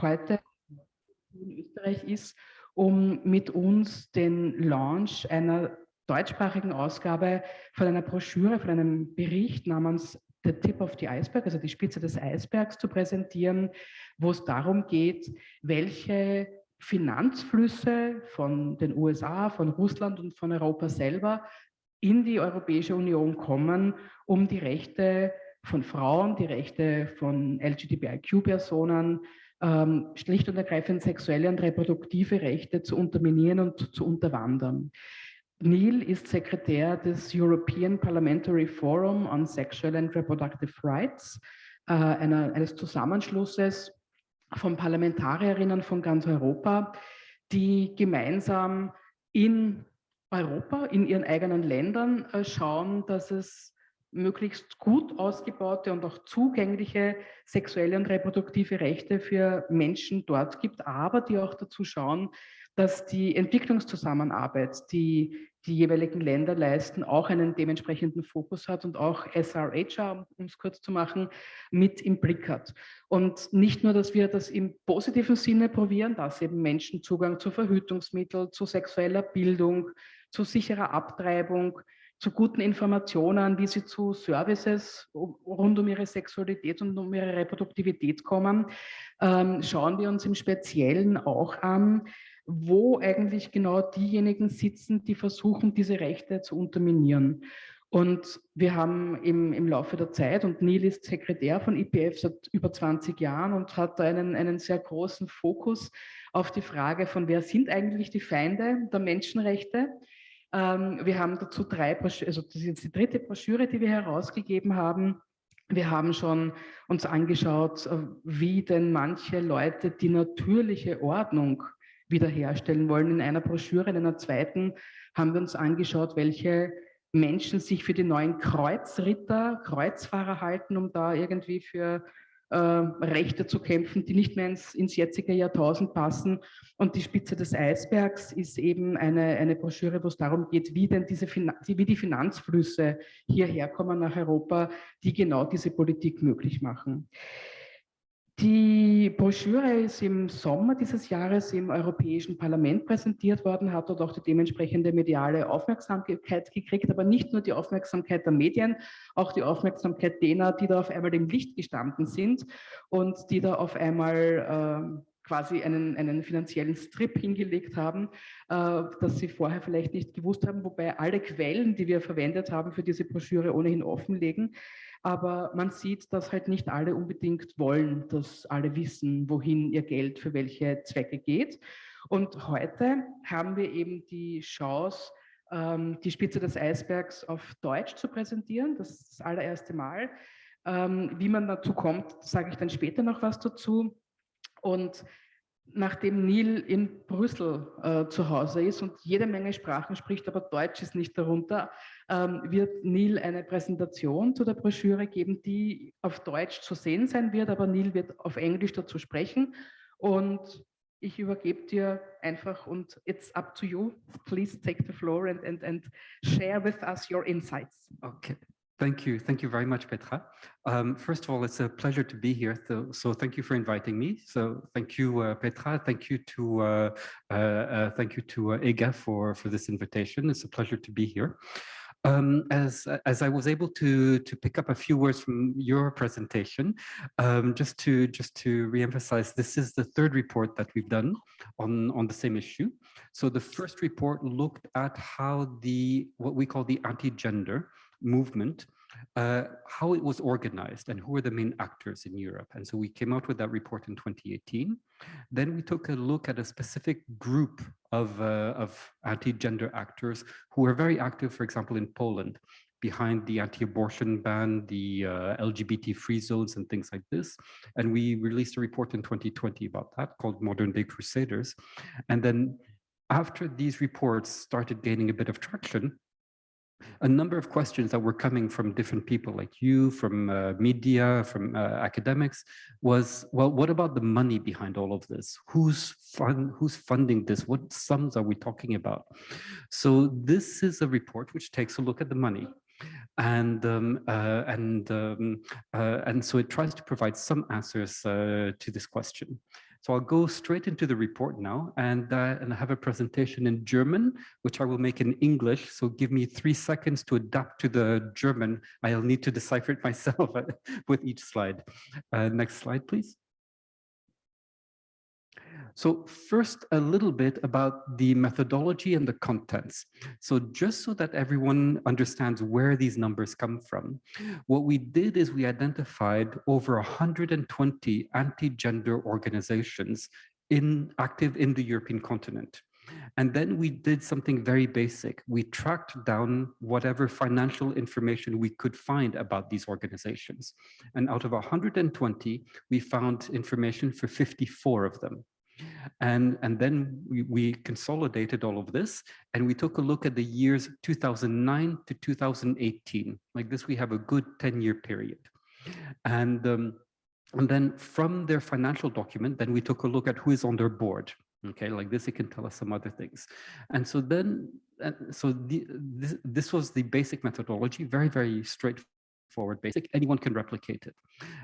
heute in Österreich ist, um mit uns den Launch einer deutschsprachigen Ausgabe von einer Broschüre, von einem Bericht namens The Tip of the Iceberg, also die Spitze des Eisbergs, zu präsentieren, wo es darum geht, welche Finanzflüsse von den USA, von Russland und von Europa selber in die Europäische Union kommen, um die Rechte von Frauen, die Rechte von LGBTIQ-Personen, schlicht und ergreifend sexuelle und reproduktive Rechte zu unterminieren und zu unterwandern. Neil ist Sekretär des European Parlamentarischen Forum on Sexual and Reproductive Rights, eines Zusammenschlusses von Parlamentarierinnen von ganz Europa, die gemeinsam in Europa, in ihren eigenen Ländern schauen, dass es möglichst gut ausgebaute und auch zugängliche sexuelle und reproduktive Rechte für Menschen dort gibt, aber die auch dazu schauen, dass die Entwicklungszusammenarbeit, die die jeweiligen Länder leisten, auch einen dementsprechenden Fokus hat und auch SRHR, um es kurz zu machen, mit im Blick hat. Und nicht nur, dass wir das im positiven Sinne probieren, dass eben Menschen Zugang zu Verhütungsmitteln, zu sexueller Bildung, zu sicherer Abtreibung, zu guten Informationen, wie sie zu Services rund um ihre Sexualität und um ihre Reproduktivität kommen, schauen wir uns im Speziellen auch an, wo eigentlich genau diejenigen sitzen, die versuchen, diese Rechte zu unterminieren. Und wir haben im Laufe der Zeit, und Neil ist Sekretär von IPF seit über 20 Jahren und hat da einen sehr großen Fokus auf die Frage von, wer sind eigentlich die Feinde der Menschenrechte? Wir haben dazu drei Broschüren, also das ist jetzt die dritte Broschüre, die wir herausgegeben haben. Wir haben schon uns angeschaut, wie denn manche Leute die natürliche Ordnung wiederherstellen wollen. In einer Broschüre, in einer zweiten haben wir uns angeschaut, welche Menschen sich für die neuen Kreuzritter, Kreuzfahrer halten, um da irgendwie für Rechte zu kämpfen, die nicht mehr ins jetzige Jahrtausend passen. Und die Spitze des Eisbergs ist eben eine Broschüre, wo es darum geht, wie denn wie die Finanzflüsse hierher kommen nach Europa, die genau diese Politik möglich machen. Die Broschüre ist im Sommer dieses Jahres im Europäischen Parlament präsentiert worden, hat dort auch die dementsprechende mediale Aufmerksamkeit gekriegt, aber nicht nur die Aufmerksamkeit der Medien, auch die Aufmerksamkeit derer, die da auf einmal im Licht gestanden sind und die da auf einmal quasi einen finanziellen Strip hingelegt haben, das sie vorher vielleicht nicht gewusst haben, wobei alle Quellen, die wir verwendet haben für diese Broschüre, ohnehin offenlegen. Aber man sieht, dass halt nicht alle unbedingt wollen, dass alle wissen, wohin ihr Geld für welche Zwecke geht. Und heute haben wir eben die Chance, die Spitze des Eisbergs auf Deutsch zu präsentieren. Das ist das allererste Mal. Wie man dazu kommt, sage ich dann später noch was dazu. Und nachdem Neil in Brüssel zu Hause ist und jede Menge Sprachen spricht, aber Deutsch ist nicht darunter, wird Neil eine Präsentation zu der Broschüre geben, die auf Deutsch zu sehen sein wird, aber Neil wird auf Englisch dazu sprechen. Und ich übergebe dir einfach und it's up to you. Please take the floor and share with us your insights. Okay. Thank you very much, Petra. First of all, it's a pleasure to be here. So thank you for inviting me. So thank you, Petra. Thank you to Ega for this invitation. It's a pleasure to be here. As I was able to pick up a few words from your presentation, just to reemphasize, this is the third report that we've done on the same issue. So the first report looked at how what we call the anti-gender movement, how it was organized and who were the main actors in Europe. And so we came out with that report in 2018. Then we took a look at a specific group of anti-gender actors who were very active, for example, in Poland, behind the anti-abortion ban, the LGBT free zones and things like this. And we released a report in 2020 about that called Modern Day Crusaders. And then after these reports started gaining a bit of traction, a number of questions that were coming from different people like you, from media, from academics, was, well, what about the money behind all of this? Who's funding this? What sums are we talking about? So this is a report which takes a look at the money. And so it tries to provide some answers to this question. So I'll go straight into the report now, and I have a presentation in German, which I will make in English. So give me 3 seconds to adapt to the German. I'll need to decipher it myself with each slide. Next slide, please. So first, a little bit about the methodology and the contents. So just so that everyone understands where these numbers come from, what we did is we identified over 120 anti-gender organizations active in the European continent. And then we did something very basic. We tracked down whatever financial information we could find about these organizations. And out of 120, we found information for 54 of them. And then we consolidated all of this, and we took a look at the years 2009 to 2018. Like this, we have a good 10-year period. And then from their financial document, then we took a look at who is on their board. Okay, like this, it can tell us some other things. And so then, this was the basic methodology, very, very straightforward. Basic, anyone can replicate it.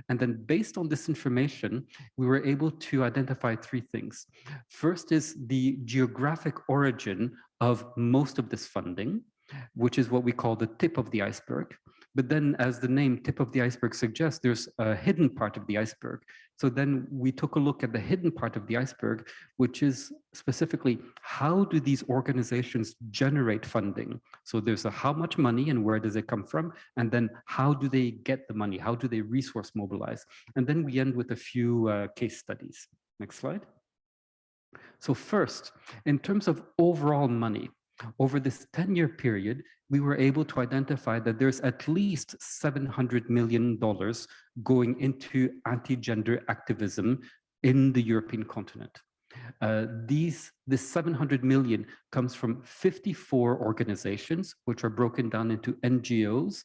And then based on this information, we were able to identify 3 things. First is the geographic origin of most of this funding, which is what we call the tip of the iceberg. But then, as the name tip of the iceberg suggests, there's a hidden part of the iceberg. So then we took a look at the hidden part of the iceberg, which is specifically, how do these organizations generate funding? So there's a how much money and where does it come from? And then how do they get the money? How do they resource mobilize? And then we end with a few case studies. Next slide. So first, in terms of overall money, over this 10-year period, we were able to identify that there's at least $700 million going into anti-gender activism in the European continent. This 700 million comes from 54 organizations, which are broken down into NGOs,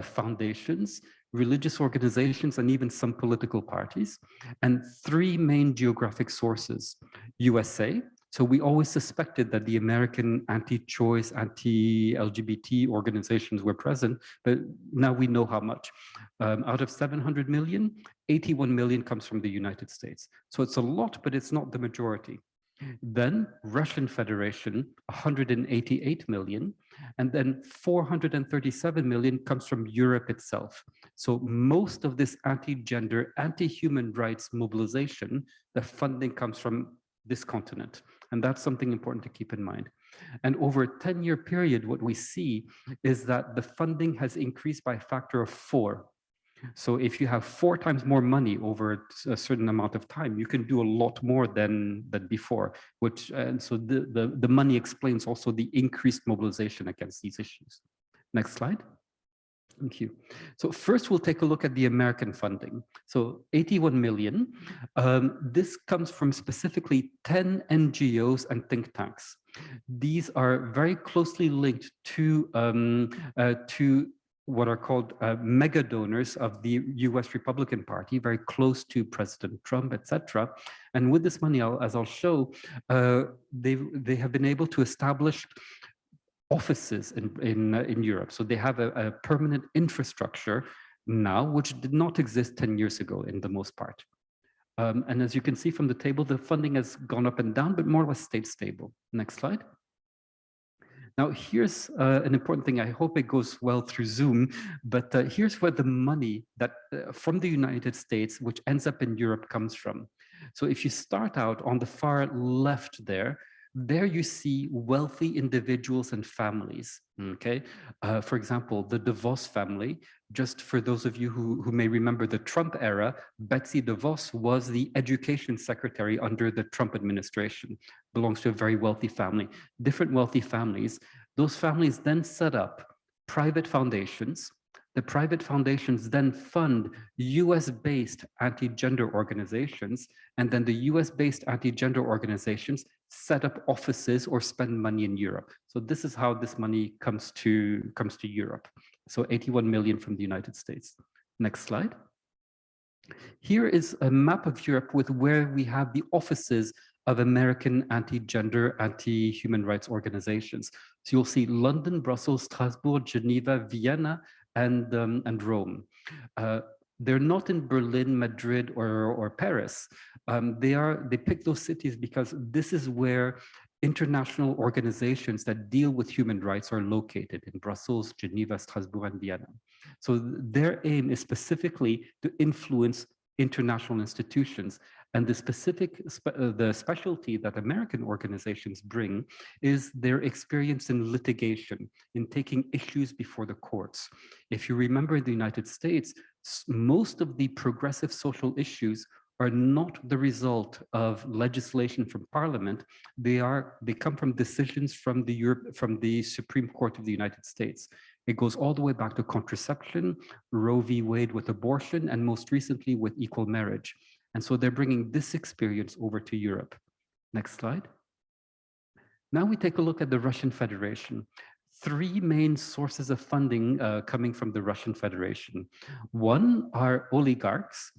foundations, religious organizations, and even some political parties, and 3 main geographic sources: USA. So we always suspected that the American anti-choice, anti-LGBT organizations were present, but now we know how much. Out of 700 million, 81 million comes from the United States. So it's a lot, but it's not the majority. Then Russian Federation, 188 million, and then 437 million comes from Europe itself. So most of this anti-gender, anti-human rights mobilization, the funding comes from this continent. And that's something important to keep in mind. And over a 10-year period, what we see is that the funding has increased by a factor of 4. So if you have 4 times more money over a certain amount of time, you can do a lot more than before, and so the money explains also the increased mobilization against these issues. Next slide. Thank you. So first, we'll take a look at the American funding. So 81 million. This comes from specifically 10 NGOs and think tanks. These are very closely linked to what are called mega donors of the US Republican Party, very close to President Trump, etc. And with this money, as I'll show, they have been able to establish offices in Europe. So they have a permanent infrastructure now, which did not exist 10 years ago in the most part. And as you can see from the table, the funding has gone up and down, but more or less stayed stable. Next slide. Now, here's an important thing. I hope it goes well through Zoom, but here's where the money that from the United States, which ends up in Europe, comes from. So if you start out on the far left there you see wealthy individuals and families, okay? For example, the DeVos family, just for those of you who may remember the Trump era, Betsy DeVos was the education secretary under the Trump administration, belongs to a very wealthy family. Different wealthy families, those families then set up private foundations. The private foundations then fund US-based anti-gender organizations, and then the US-based anti-gender organizations set up offices or spend money in Europe. So this is how this money comes to Europe. So 81 million from the United States. Next slide. Here is a map of Europe with where we have the offices of American anti-gender, anti-human rights organizations. So you'll see London, Brussels, Strasbourg, Geneva, Vienna, and Rome. They're not in Berlin, Madrid, or Paris. They pick those cities because this is where international organizations that deal with human rights are located in Brussels, Geneva, Strasbourg, and Vienna. So their aim is specifically to influence international institutions. And the specialty that American organizations bring is their experience in litigation, in taking issues before the courts. If you remember in the United States, most of the progressive social issues are not the result of legislation from Parliament. They come from decisions from the Supreme Court of the United States. It goes all the way back to contraception, Roe v. Wade with abortion, and most recently with equal marriage. And so they're bringing this experience over to Europe. Next slide. Now we take a look at the Russian Federation. Three main sources of funding coming from the Russian Federation. One are oligarchs.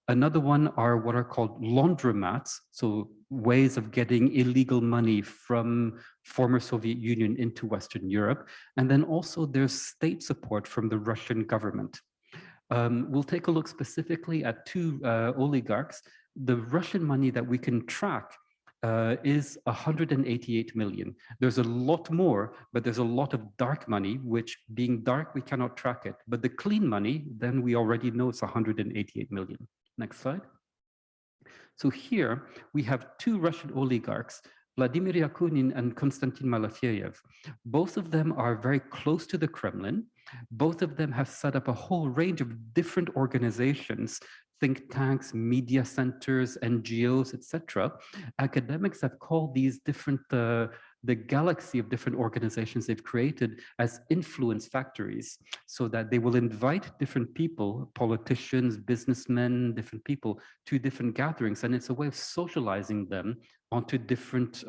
Another one are what are called laundromats, so ways of getting illegal money from former Soviet Union into Western Europe. And then also there's state support from the Russian government. We'll take a look specifically at two oligarchs. The Russian money that we can track is 188 million. There's a lot more, but there's a lot of dark money, which being dark, we cannot track it. But the clean money, then we already know it's 188 million. Next slide. So here we have two Russian oligarchs, Vladimir Yakunin and Konstantin Malafeyev. Both of them are very close to the Kremlin. Both of them have set up a whole range of different organizations, think tanks, media centers, NGOs, etc. Academics have called these different, the galaxy of different organizations they've created as influence factories, so that they will invite different people, politicians, businessmen, different people, to different gatherings. And it's a way of socializing them onto different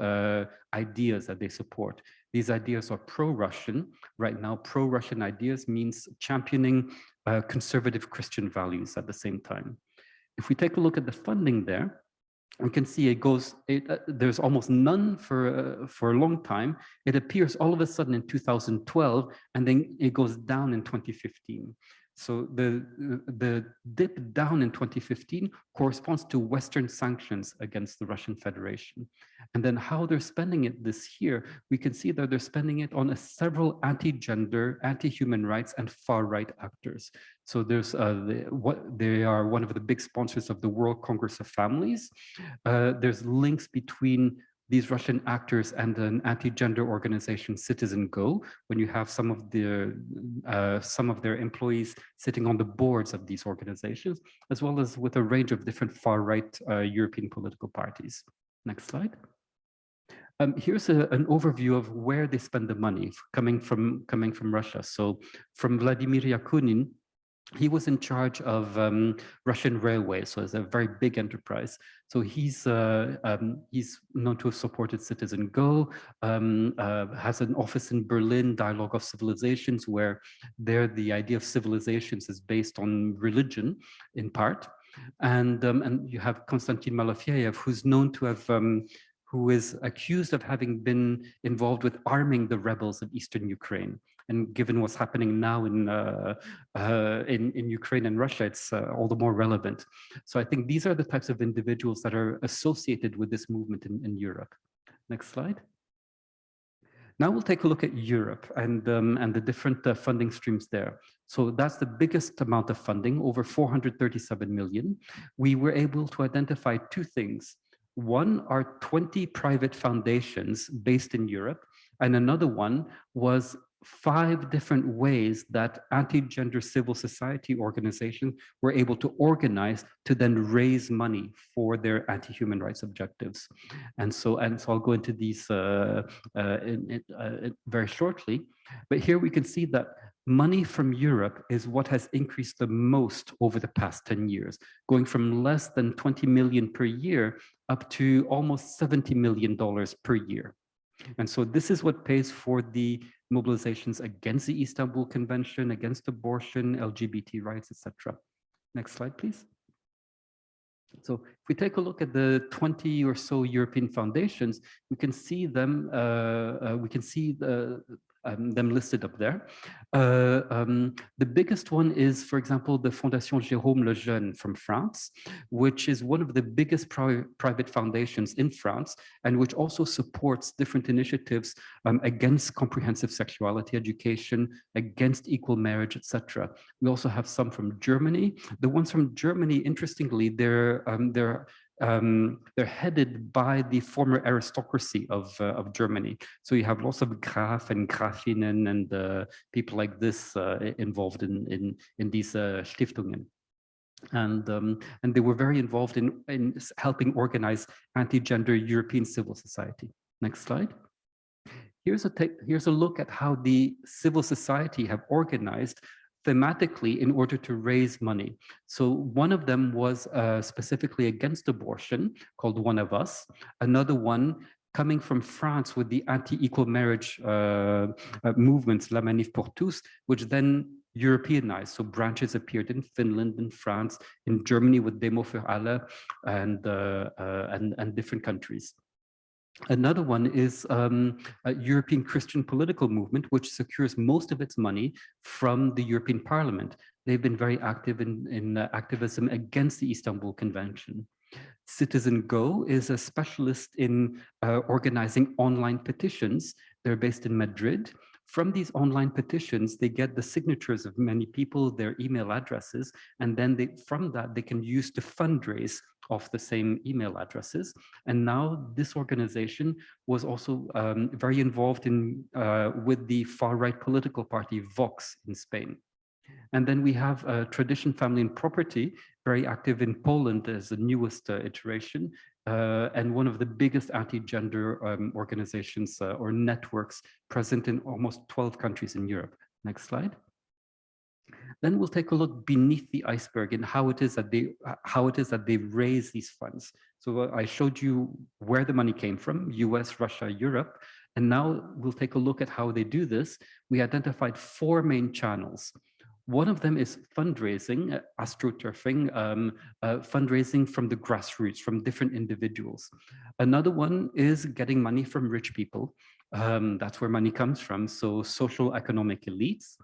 ideas that they support. These ideas are pro-Russian. Right now, pro-Russian ideas means championing conservative Christian values at the same time. If we take a look at the funding there, we can see there's almost none for a long time. It appears all of a sudden in 2012, and then it goes down in 2015. So the dip down in 2015 corresponds to Western sanctions against the Russian Federation. And then how they're spending it this year, we can see that they're spending it on several anti-gender, anti-human rights, and far-right actors. So there's they are one of the big sponsors of the World Congress of Families. There's links between these Russian actors and an anti-gender organization, Citizen Go, when you have some of their employees sitting on the boards of these organizations, as well as with a range of different far-right European political parties. Next slide. Here's an overview of where they spend the money coming from Russia. So from Vladimir Yakunin, he was in charge of Russian railways, so it's a very big enterprise. So he's known to have supported Citizen Go, has an office in Berlin, Dialogue of Civilizations, where there the idea of civilizations is based on religion in part. And you have Konstantin Malafeyev, who's known to have who is accused of having been involved with arming the rebels of Eastern Ukraine. And given what's happening now in Ukraine and Russia, it's all the more relevant. So I think these are the types of individuals that are associated with this movement in Europe. Next slide. Now we'll take a look at Europe and the different funding streams there. So that's the biggest amount of funding, over 437 million. We were able to identify two things. One are 20 private foundations based in Europe, and another one was 5 different ways that anti-gender civil society organizations were able to organize to then raise money for their anti-human rights objectives. And so I'll go into these very shortly. But here we can see that money from Europe is what has increased the most over the past 10 years, going from less than 20 million per year up to almost $70 million per year. And so this is what pays for the mobilizations against the Istanbul Convention, against abortion, LGBT rights, etc. Next slide, please. So if we take a look at the 20 or so European foundations, we can see them, them listed up there. The biggest one is, for example, the Fondation Jérôme Lejeune from France, which is one of the biggest private foundations in France, and which also supports different initiatives against comprehensive sexuality education, against equal marriage, etc. We also have some from Germany. The ones from Germany, interestingly, they're headed by the former aristocracy of Germany. So you have lots of Graf and Grafinnen and people like this involved in these Stiftungen. And they were very involved in helping organize anti-gender European civil society. Next slide. Here's a look at how the civil society have organized thematically in order to raise money. So one of them was specifically against abortion, called One of Us. Another one coming from France with the anti-equal marriage movements, La Manif pour tous, which then Europeanized. So branches appeared in Finland, in France, in Germany with Demo für alle, and different countries. Another one is a European Christian political movement, which secures most of its money from the European Parliament. They've been very active in activism against the Istanbul Convention. Citizen Go is a specialist in organizing online petitions. They're based in Madrid. From these online petitions, they get the signatures of many people, their email addresses, and then from that, they can use to fundraise off the same email addresses. And now this organization was also very involved in with the far-right political party Vox in Spain. And then we have Tradition, Family and Property, very active in Poland as the newest iteration, and one of the biggest anti-gender organizations or networks present in almost 12 countries in Europe. Next slide. Then we'll take a look beneath the iceberg and how it is that they raise these funds. So I showed you where the money came from: US, Russia, Europe. And now we'll take a look at how they do this. We identified 4 main channels. One of them is fundraising, astroturfing, fundraising from the grassroots, from different individuals. Another one is getting money from rich people. That's where money comes from, so social economic elites.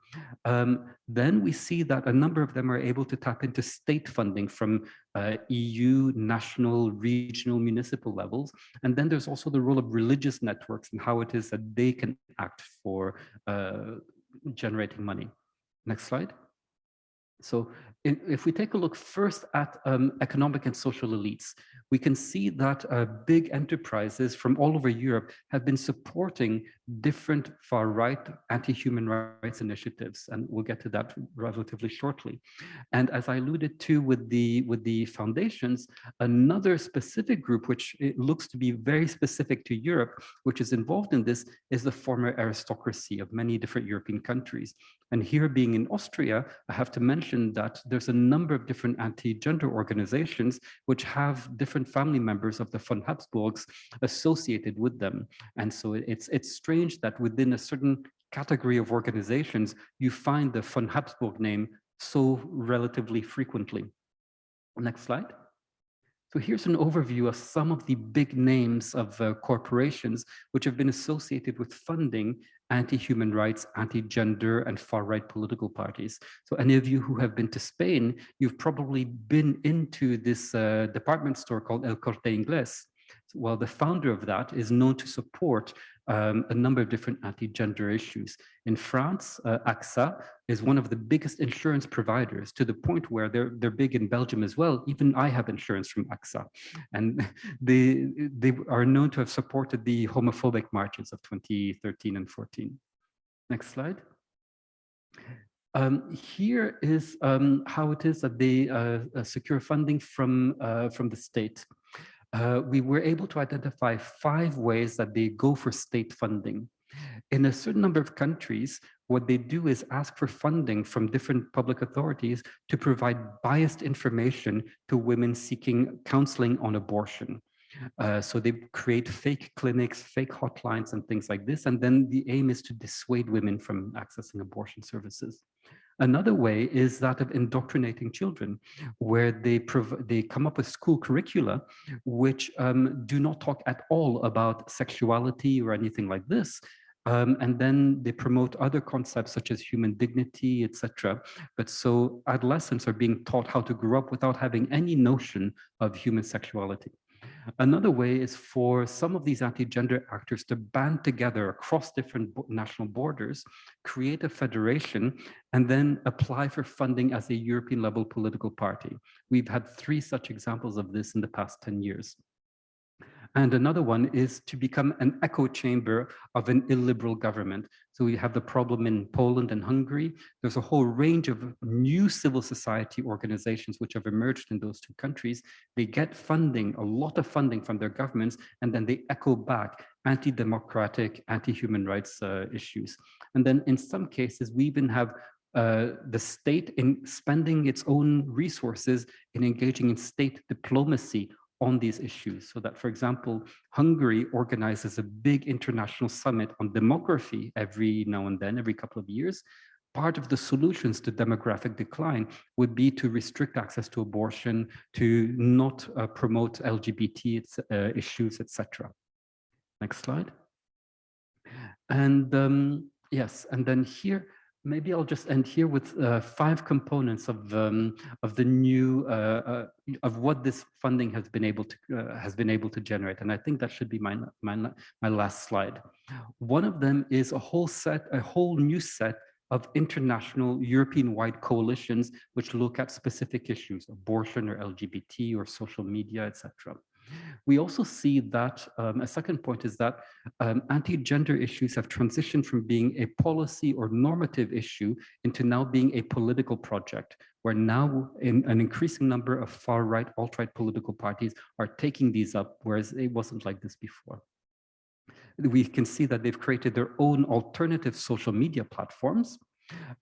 Then we see that a number of them are able to tap into state funding from EU, national, regional, municipal levels. And then there's also the role of religious networks and how it is that they can act for generating money. Next slide. So if we take a look first at economic and social elites, we can see that big enterprises from all over Europe have been supporting different far-right anti-human rights initiatives, and we'll get to that relatively shortly. And as I alluded to with the foundations, another specific group, which it looks to be very specific to Europe, which is involved in this, is the former aristocracy of many different European countries. And here, being in Austria, I have to mention that there's a number of different anti-gender organizations which have different family members of the von Habsburgs associated with them. And so it's strange that within a certain category of organizations, you find the von Habsburg name so relatively frequently. Next slide. So here's an overview of some of the big names of corporations which have been associated with funding anti-human rights, anti-gender, and far-right political parties. So any of you who have been to Spain, you've probably been into this department store called El Corte Inglés. Well, the founder of that is known to support a number of different anti-gender issues. In France, AXA is one of the biggest insurance providers, to the point where they're big in Belgium as well. Even I have insurance from AXA. And they are known to have supported the homophobic marches of 2013 and 14. Next slide. Here is how it is that they secure funding from the state. We were able to identify 5 ways that they go for state funding. In a certain number of countries, what they do is ask for funding from different public authorities to provide biased information to women seeking counseling on abortion. So they create fake clinics, fake hotlines, and things like this. And then the aim is to dissuade women from accessing abortion services. Another way is that of indoctrinating children, where they come up with school curricula which do not talk at all about sexuality or anything like this, And then they promote other concepts such as human dignity, etc. But so adolescents are being taught how to grow up without having any notion of human sexuality. Another way is for some of these anti-gender actors to band together across different national borders, create a federation, and then apply for funding as a European level political party. We've had 3 such examples of this in the past 10 years. And another one is to become an echo chamber of an illiberal government. So we have the problem in Poland and Hungary. There's a whole range of new civil society organizations which have emerged in those 2 countries. They get funding, a lot of funding from their governments, and then they echo back anti-democratic, anti-human rights issues. And then in some cases, we even have the state in spending its own resources in engaging in state diplomacy on these issues. So that, for example, Hungary organizes a big international summit on demography every now and then, every couple of years. Part of the solutions to demographic decline would be to restrict access to abortion, to not promote LGBT issues, etc. Next slide. And yes, and then here, maybe I'll just end here with 5 components of the new of what this funding has been able to generate, and I think that should be my last slide. One of them is a whole new set of international European-wide coalitions which look at specific issues, abortion or LGBT or social media, etc. We also see that a second point is that anti-gender issues have transitioned from being a policy or normative issue into now being a political project, where now an increasing number of far-right, alt-right political parties are taking these up, whereas it wasn't like this before. We can see that they've created their own alternative social media platforms.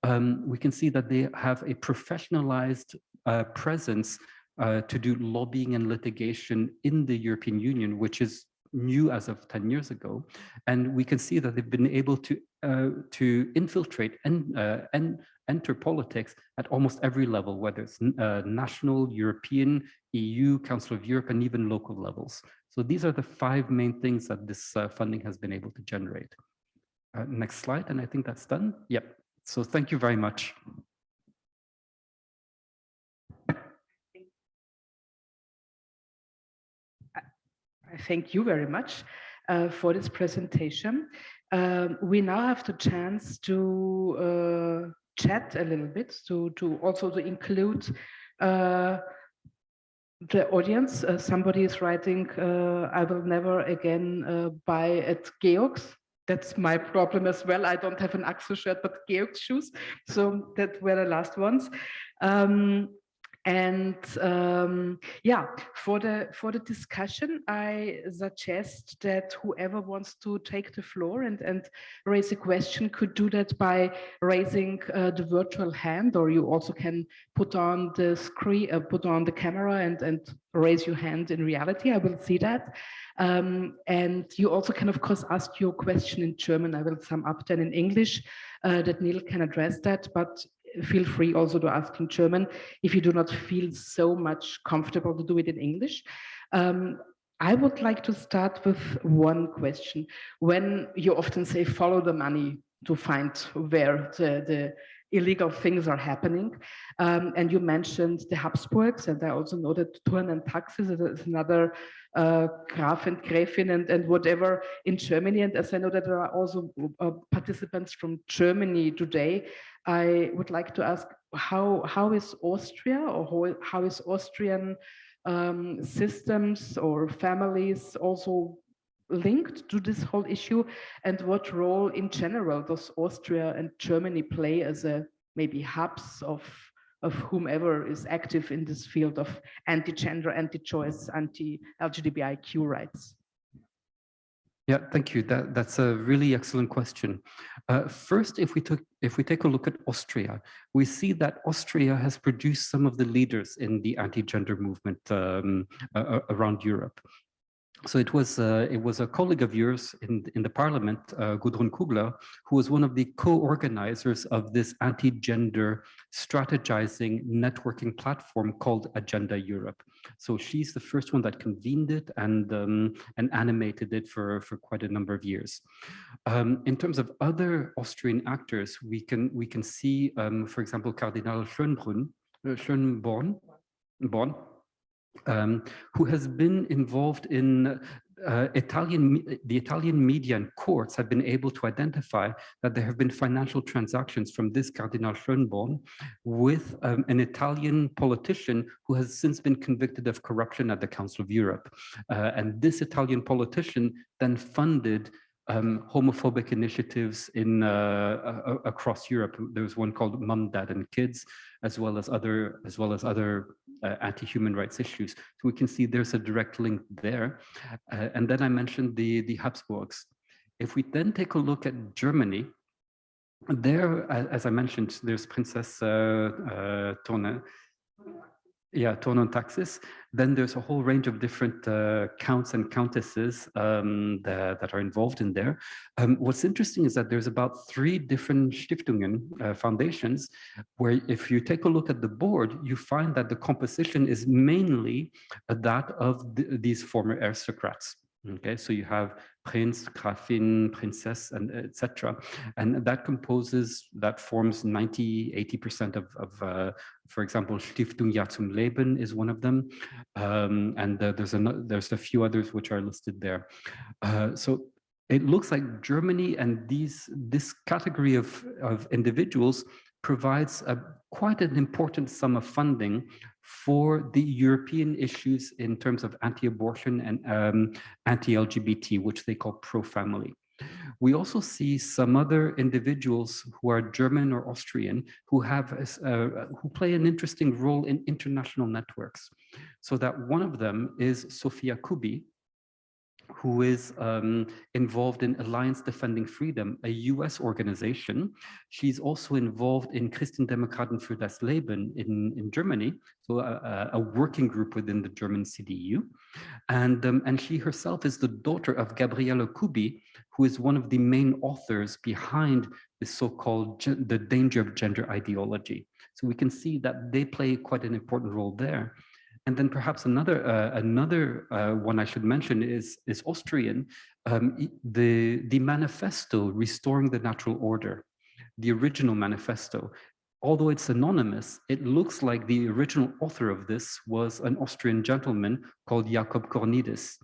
We can see that they have a professionalized presence to do lobbying and litigation in the European Union, which is new as of 10 years ago. And we can see that they've been able to infiltrate and enter politics at almost every level, whether it's national, European, EU, Council of Europe, and even local levels. So these are the 5 main things that this funding has been able to generate. Next slide, and I think that's done. Yep. So thank you very much. Thank you very much for this presentation. We now have the chance to chat a little bit, to also include the audience. Somebody is writing, I will never again buy at Georg's. That's my problem as well. I don't have an Axel shirt, but Georg's shoes. So that were the last ones. Yeah, for the discussion, I suggest that whoever wants to take the floor and raise a question could do that by raising the virtual hand, or you also can put on the screen, put on the camera and raise your hand in reality. I will see that. And you also can, of course, ask your question in German. I will sum up then in English that Neil can address that, but feel free also to ask in German if you do not feel so much comfortable to do it in English. I would like to start with one question. When you often say follow the money to find where the illegal things are happening, and you mentioned the Habsburgs, and I also know that Turn and Taxis is another Graf and Gräfin and whatever in Germany, and as I know that there are also participants from Germany today, I would like to ask how is Austria, or how is Austrian systems or families also linked to this whole issue, and what role in general does Austria and Germany play as a maybe hubs of whomever is active in this field of anti-gender, anti-choice, anti-LGBTIQ rights? Yeah, thank you. That's a really excellent question. First, if we take a look at Austria, we see that Austria has produced some of the leaders in the anti-gender movement around Europe. So it was a colleague of yours in the parliament, Gudrun Kugler, who was one of the co-organizers of this anti-gender strategizing networking platform called Agenda Europe. So she's the first one that convened it and animated it for quite a number of years. In terms of other Austrian actors, we can see, for example, Cardinal Schönborn, who has been involved in the Italian media and courts have been able to identify that there have been financial transactions from this Cardinal Schönborn with an Italian politician who has since been convicted of corruption at the Council of Europe. And this Italian politician then funded homophobic initiatives in across Europe. There was one called Mum, Dad, and Kids, as well as other anti-human rights issues. So we can see there's a direct link there. And then I mentioned the Habsburgs. If we then take a look at Germany, there, as I mentioned, there's Princess Turner and Taxis. Then there's a whole range of different counts and countesses that are involved in there. What's interesting is that there's about 3 different Stiftungen, foundations, where if you take a look at the board, you find that the composition is mainly that of these former aristocrats. Okay, so you have Prince, Gräfin, Princess, and etc. And that forms 90–80% of for example, Stiftung Ja zum Leben is one of them. And there's a few others which are listed there. So it looks like Germany and this category of individuals provides quite an important sum of funding for the European issues in terms of anti-abortion and anti-LGBT, which they call pro-family. We also see some other individuals who are German or Austrian who play an interesting role in international networks. So that one of them is Sophia Kubi, who is involved in Alliance Defending Freedom, a US organization. She's also involved in Christendemokraten für das Leben in Germany, so a working group within the German CDU. And she herself is the daughter of Gabriele Kubi, who is one of the main authors behind the so-called the danger of gender ideology. So we can see that they play quite an important role there. And then perhaps another one I should mention is Austrian, the manifesto Restoring the Natural Order, the original manifesto. Although it's anonymous, it looks like the original author of this was an Austrian gentleman called Jakob Kornidis,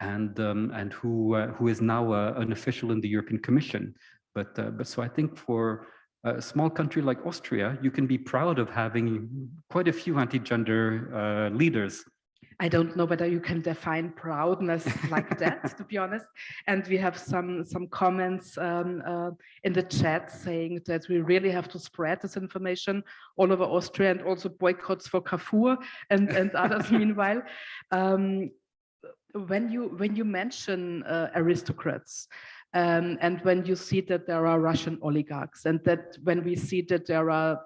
and who is now an official in the European Commission. But so I think for a small country like Austria, you can be proud of having quite a few anti-gender leaders. I don't know whether you can define proudness like that, to be honest. And we have some comments in the chat saying that we really have to spread this information all over Austria, and also boycotts for Carrefour and others. Meanwhile, when you mention aristocrats, and when you see that there are Russian oligarchs, and that when we see that there are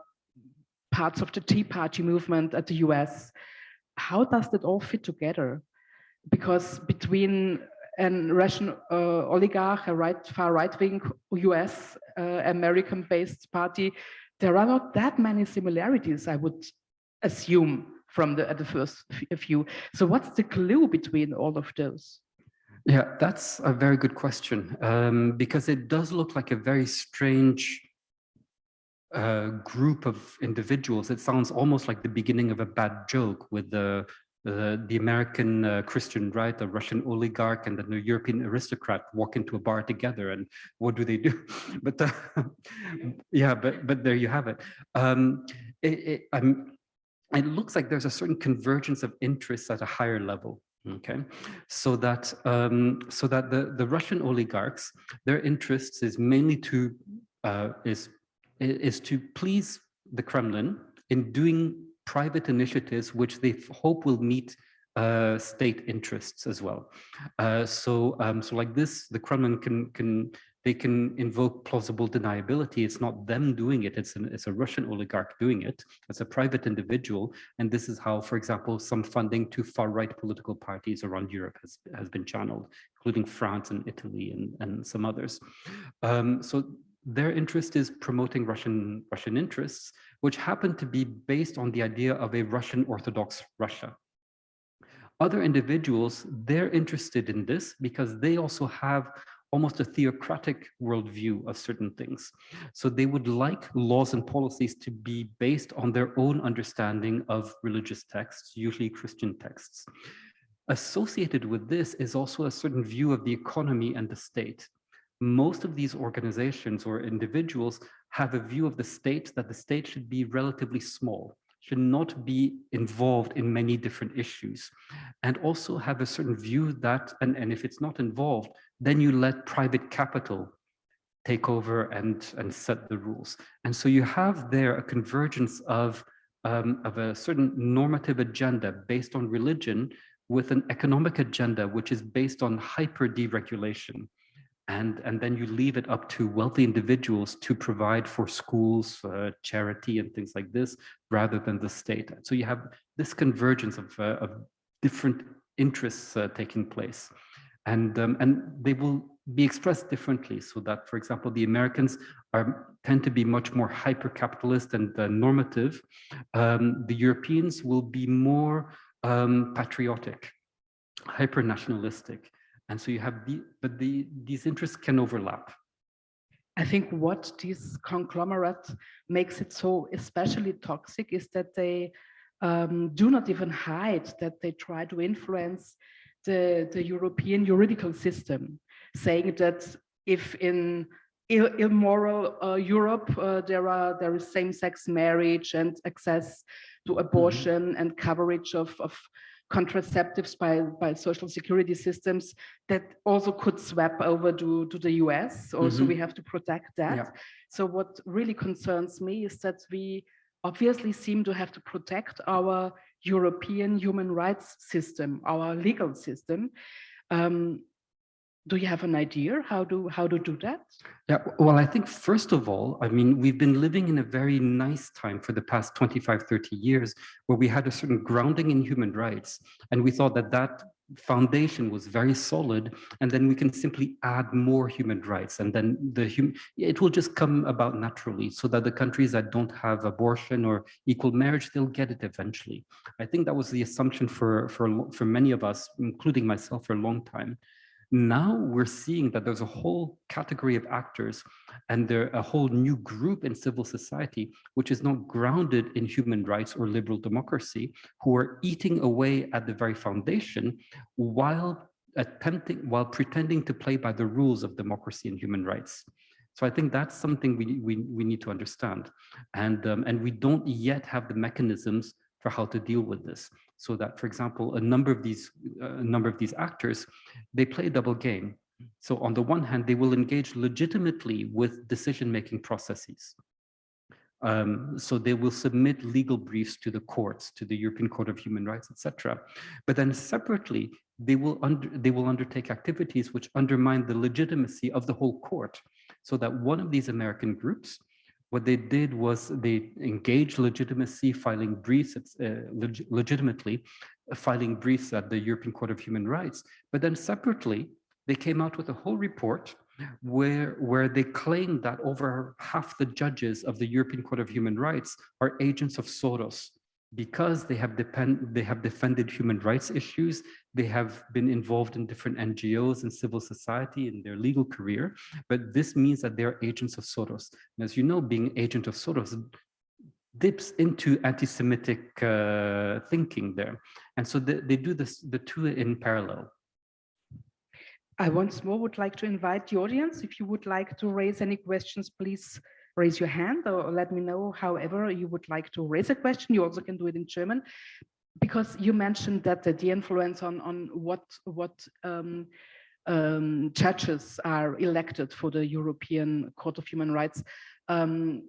parts of the Tea Party movement at the US, how does that all fit together? Because between a Russian oligarch, a far right-wing US American-based party, there are not that many similarities, I would assume, from the first view. So what's the clue between all of those? Yeah, that's a very good question, because it does look like a very strange group of individuals. It sounds almost like the beginning of a bad joke with the American Christian right, the Russian oligarch, and the European aristocrat walk into a bar together, and what do they do? But yeah, but there you have it. It looks like there's a certain convergence of interests at a higher level. Okay, so that the Russian oligarchs, their interests is mainly to is to please the Kremlin in doing private initiatives which they hope will meet state interests as well. So like this, the Kremlin can invoke plausible deniability. It's not them doing it, it's a Russian oligarch doing it. It's a private individual. And this is how, for example, some funding to far-right political parties around Europe has been channeled, including France and Italy and some others. So their interest is promoting Russian interests, which happen to be based on the idea of a Russian Orthodox Russia. Other individuals, they're interested in this because they also have almost a theocratic worldview of certain things. So they would like laws and policies to be based on their own understanding of religious texts, usually Christian texts. Associated with this is also a certain view of the economy and the state. Most of these organizations or individuals have a view of the state that the state should be relatively small, should not be involved in many different issues, and also have a certain view that, and if it's not involved, then you let private capital take over and set the rules. And so you have there a convergence of a certain normative agenda based on religion with an economic agenda which is based on hyper deregulation. And then you leave it up to wealthy individuals to provide for schools, charity, and things like this, rather than the state. So you have this convergence of different interests taking place, and they will be expressed differently. So that, for example, the Americans tend to be much more hyper-capitalist and normative. The Europeans will be more patriotic, hyper-nationalistic. And so you have these interests can overlap. I think what this conglomerate makes it so especially toxic is that they do not even hide that they try to influence the European juridical system, saying that if in immoral Europe there is same-sex marriage and access to abortion and coverage of contraceptives by social security systems, that also could swap over to the US. Also, we have to protect that. Yeah. So what really concerns me is that we obviously seem to have to protect our European human rights system, our legal system. Do you have an idea how to do that? Yeah, well, I think first of all, I mean, we've been living in a very nice time for the past 25, 30 years where we had a certain grounding in human rights. And we thought that that foundation was very solid, and then we can simply add more human rights. And then it will just come about naturally, so that the countries that don't have abortion or equal marriage, they'll get it eventually. I think that was the assumption for many of us, including myself, for a long time. Now we're seeing that there's a whole category of actors and there a whole new group in civil society, which is not grounded in human rights or liberal democracy, who are eating away at the very foundation while pretending to play by the rules of democracy and human rights. So I think that's something we need to understand. And we don't yet have the mechanisms for how to deal with this. So that, for example, a number of these actors, they play a double game. So on the one hand, they will engage legitimately with decision-making processes. So they will submit legal briefs to the courts, to the European Court of Human Rights, etc. But then separately, they will undertake activities which undermine the legitimacy of the whole court. So that one of these American groups, what they did was they engaged legitimacy, filing briefs legitimately, filing briefs at the European Court of Human Rights. But then separately, they came out with a whole report where they claimed that over half the judges of the European Court of Human Rights are agents of Soros, because they have defended human rights issues. They have been involved in different NGOs and civil society in their legal career, but this means that they're agents of Soros. And as you know, being agent of Soros dips into anti-Semitic thinking there. And so they do the two in parallel. I once more would like to invite the audience. If you would like to raise any questions, please raise your hand or let me know however you would like to raise a question. You also can do it in German, because you mentioned that the influence on what judges are elected for the European Court of Human Rights.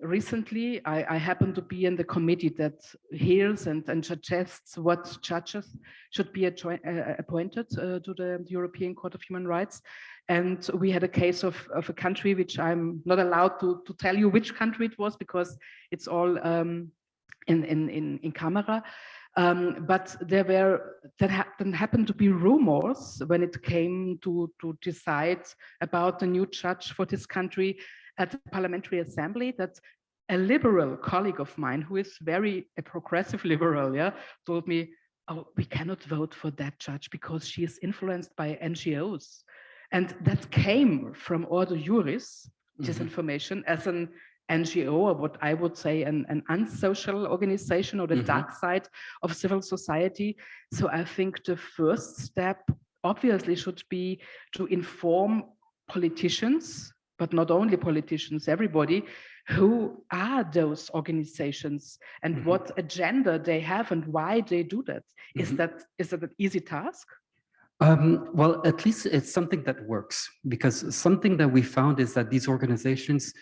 Recently, I happen to be in the committee that hears and suggests what judges should be appointed to the European Court of Human Rights. And we had a case of a country which I'm not allowed to tell you which country it was, because it's all in camera. But there happened to be rumors when it came to decide about a new judge for this country at the Parliamentary Assembly, that a liberal colleague of mine, who is a progressive liberal, told me, oh, we cannot vote for that judge because she is influenced by NGOs. And that came from Ordo Juris, this information, as an NGO, or what I would say an unsocial organization, or the dark side of civil society. So I think the first step obviously should be to inform politicians, but not only politicians, everybody, who are those organizations and what agenda they have and why they do that. Is that an easy task? Well, at least it's something that works, because something that we found is that these organizations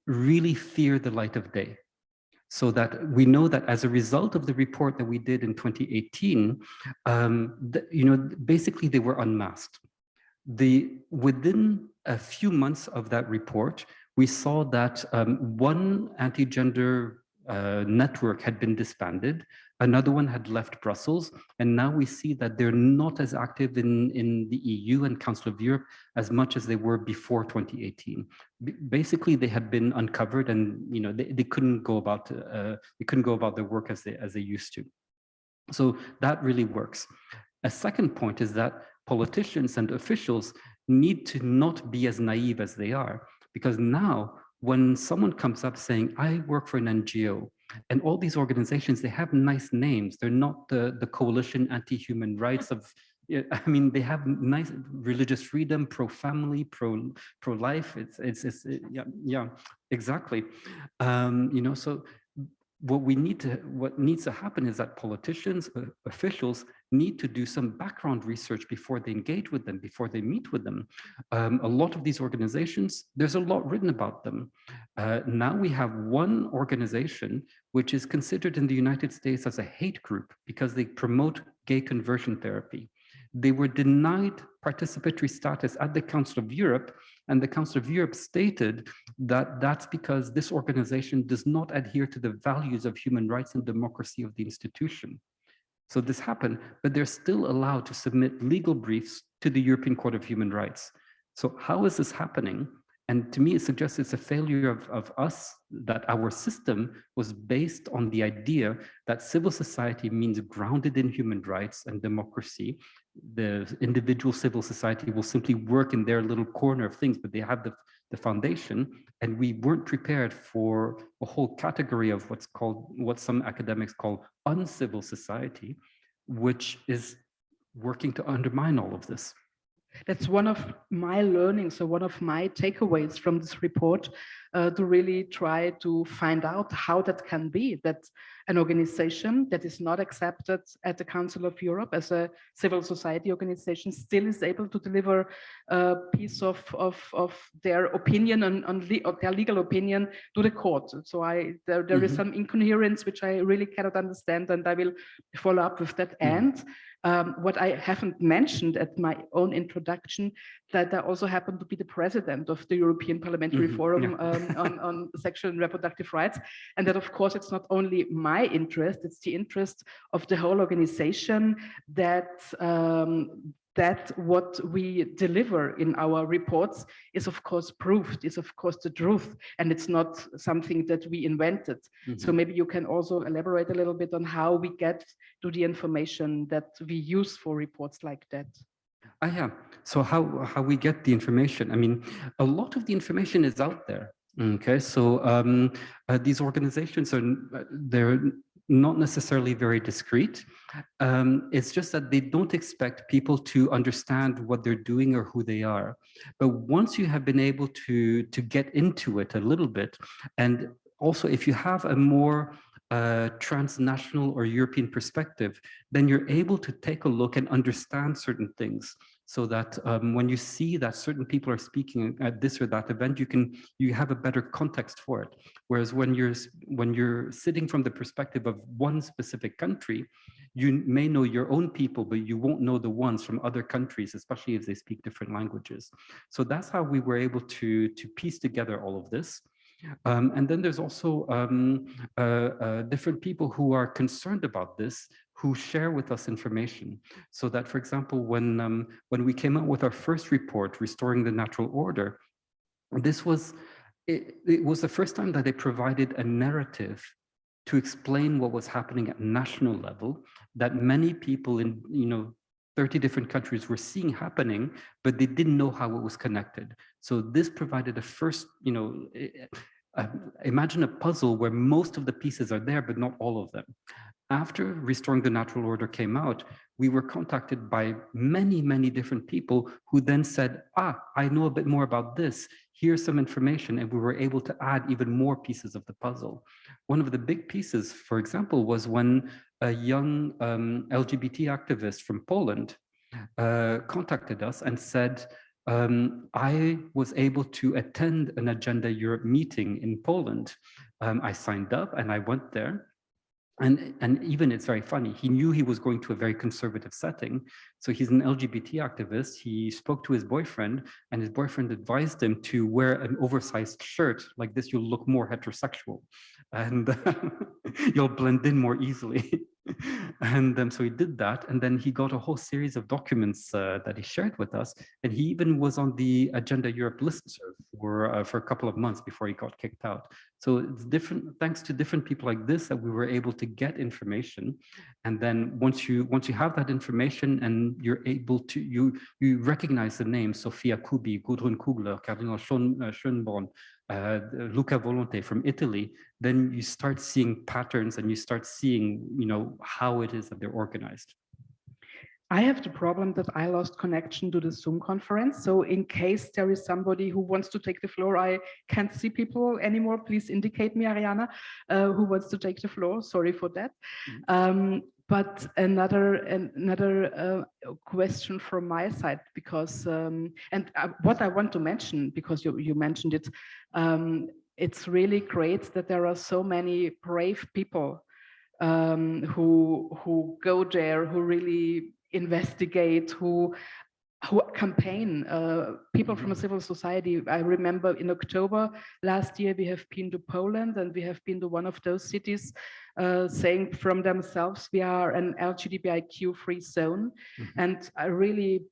really fear the light of day. So that we know that as a result of the report that we did in 2018, basically they were unmasked. Within a few months of that report, we saw that one anti-gender network had been disbanded, another one had left Brussels, and now we see that they're not as active in the EU and Council of Europe as much as they were before 2018. Basically, they had been uncovered, and they couldn't go about their work as they used to. So that really works. A second point is that politicians and officials need to not be as naive as they are, because now when someone comes up saying, I work for an NGO, and all these organizations, they have nice names. They're not the coalition anti-human rights of, I mean, they have nice religious freedom, pro-family, pro-life. Yeah, exactly. So what needs to happen is that politicians, officials need to do some background research before they engage with them, before they meet with them. A lot of these organizations, there's a lot written about them. Now we have one organization which is considered in the United States as a hate group because they promote gay conversion therapy. They were denied participatory status at the Council of Europe, and the Council of Europe stated that that's because this organization does not adhere to the values of human rights and democracy of the institution. So this happened, but they're still allowed to submit legal briefs to the European Court of Human Rights. So how is this happening? And to me, it suggests it's a failure of us, that our system was based on the idea that civil society means grounded in human rights and democracy. The individual civil society will simply work in their little corner of things, but they have the foundation. And we weren't prepared for a whole category of what some academics call uncivil society, which is working to undermine all of this. That's one of my learnings, so one of my takeaways from this report, to really try to find out how that can be, that an organization that is not accepted at the Council of Europe as a civil society organization still is able to deliver a piece of their opinion of their legal opinion to the court. So there is some incoherence which I really cannot understand, and I will follow up with that. And what I haven't mentioned at my own introduction, that I also happen to be the president of the European Parliamentary Forum on sexual and reproductive rights. And that, of course, it's not only my interest, it's the interest of the whole organization that that what we deliver in our reports is, of course, proved, is, of course, the truth, and it's not something that we invented. So maybe you can also elaborate a little bit on how we get to the information that we use for reports like that. Yeah. So how we get the information? I mean, a lot of the information is out there. Okay, so these organizations they're not necessarily very discreet. It's just that they don't expect people to understand what they're doing or who they are. But once you have been able to get into it a little bit, and also if you have a more transnational or European perspective, then you're able to take a look and understand certain things. So that when you see that certain people are speaking at this or that event, you have a better context for it. Whereas when you're sitting from the perspective of one specific country, you may know your own people, but you won't know the ones from other countries, especially if they speak different languages. So that's how we were able to piece together all of this. And then there's also different people who are concerned about this, who share with us information. So that, for example, when we came out with our first report, Restoring the Natural Order, it was the first time that they provided a narrative to explain what was happening at national level that many people in 30 different countries were seeing happening, but they didn't know how it was connected. So this provided a first, imagine a puzzle where most of the pieces are there, but not all of them. After Restoring the Natural Order came out, we were contacted by many, many different people who then said, I know a bit more about this. Here's some information. And we were able to add even more pieces of the puzzle. One of the big pieces, for example, was when a young LGBT activist from Poland contacted us and said, I was able to attend an Agenda Europe meeting in Poland. I signed up and I went there. And even it's very funny, he knew he was going to a very conservative setting. So he's an LGBT activist. He spoke to his boyfriend and his boyfriend advised him to wear an oversized shirt. Like this, you'll look more heterosexual and you'll blend in more easily. And so he did that. And then he got a whole series of documents that he shared with us. And he even was on the Agenda Europe listserv for a couple of months before he got kicked out. So it's different, thanks to different people like this, that we were able to get information. And then once you have that information and you're able to, you recognize the names, Sofia Kubi, Gudrun Kugler, Cardinal Schönborn, Luca Volonté from Italy, then you start seeing patterns and you start seeing, how it is that they're organized. I have the problem that I lost connection to the Zoom conference. So in case there is somebody who wants to take the floor, I can't see people anymore. Please indicate me, Ariana, who wants to take the floor. Sorry for that. But another question from my side, because what I want to mention, because you mentioned it, it's really great that there are so many brave people who go there, who really investigate, who campaign, people from civil society. I remember in October last year, we have been to Poland and we have been to one of those cities saying from themselves, we are an LGBTIQ-free zone. And I really,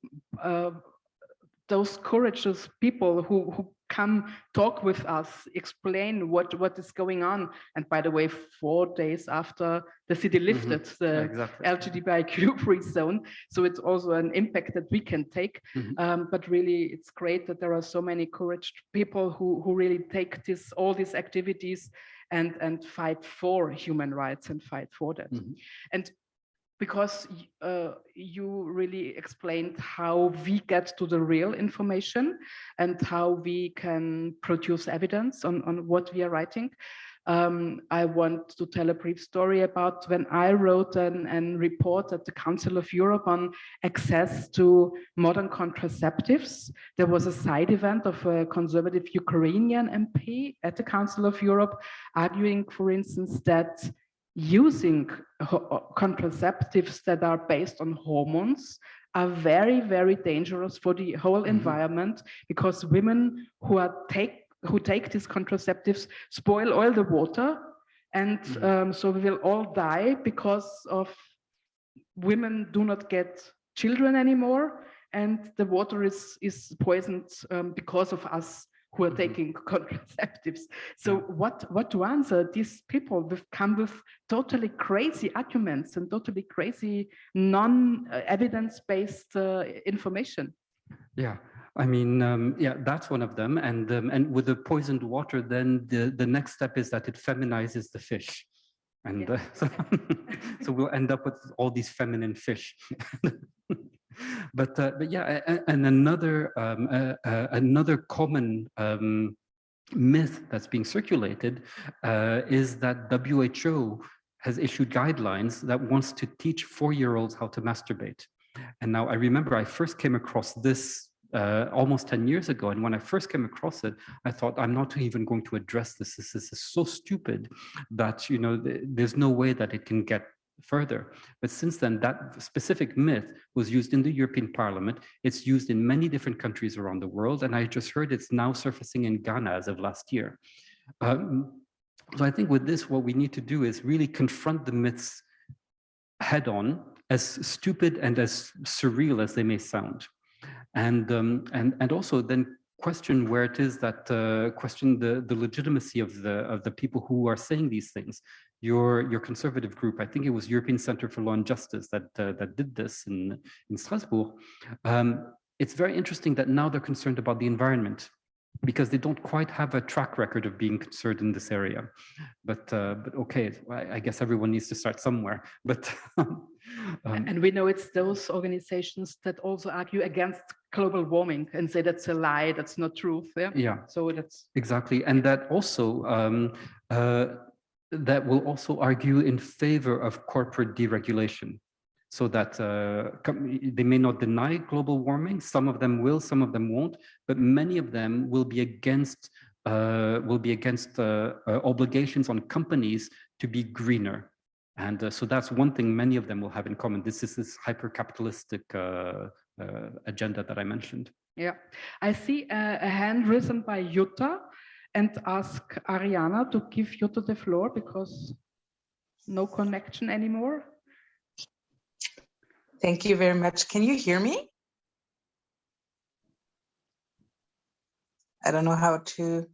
those courageous people who come talk with us, explain what is going on. And by the way, 4 days after the city lifted the LGBTIQ-free zone. So it's also an impact that we can take. But really, it's great that there are so many courageous people who really take all these activities and fight for human rights and fight for that. And because you really explained how we get to the real information and how we can produce evidence on what we are writing. I want to tell a brief story about when I wrote a report at the Council of Europe on access to modern contraceptives. There was a side event of a conservative Ukrainian MP at the Council of Europe arguing, for instance, that using contraceptives that are based on hormones are very, very dangerous for the whole environment, because women who take these contraceptives spoil all the water, and so we will all die because of women do not get children anymore, and the water is poisoned because of us who are taking contraceptives. So what to answer? These people come with totally crazy arguments and totally crazy non-evidence-based information. Yeah. I mean, that's one of them. And with the poisoned water, then the next step is that it feminizes the fish. And so we'll end up with all these feminine fish. But yeah, and another common myth that's being circulated is that WHO has issued guidelines that wants to teach 4-year-olds how to masturbate. And now I remember I first came across this almost 10 years ago. And when I first came across it, I thought, I'm not even going to address this. This is so stupid that, there's no way that it can get further. But since then, that specific myth was used in the European Parliament. It's used in many different countries around the world. And I just heard it's now surfacing in Ghana as of last year. So I think with this, what we need to do is really confront the myths head on, as stupid and as surreal as they may sound. And also then question where it is that question the legitimacy of the people who are saying these things. your conservative group, I think it was European Center for Law and Justice that did this in Strasbourg. It's very interesting that now they're concerned about the environment, because they don't quite have a track record of being concerned in this area. But okay, I guess everyone needs to start somewhere. But and we know it's those organizations that also argue against global warming and say that's a lie, that's not truth. Yeah. So that's exactly, and that also that will also argue in favor of corporate deregulation. So that they may not deny global warming. Some of them will, some of them won't, but many of them will be against obligations on companies to be greener. And so that's one thing many of them will have in common. This is this hyper-capitalistic agenda that I mentioned. Yeah, I see a hand risen by Jutta, and ask Ariana to give Jutta the floor because no connection anymore. Thank you very much. Can you hear me? I don't know how to.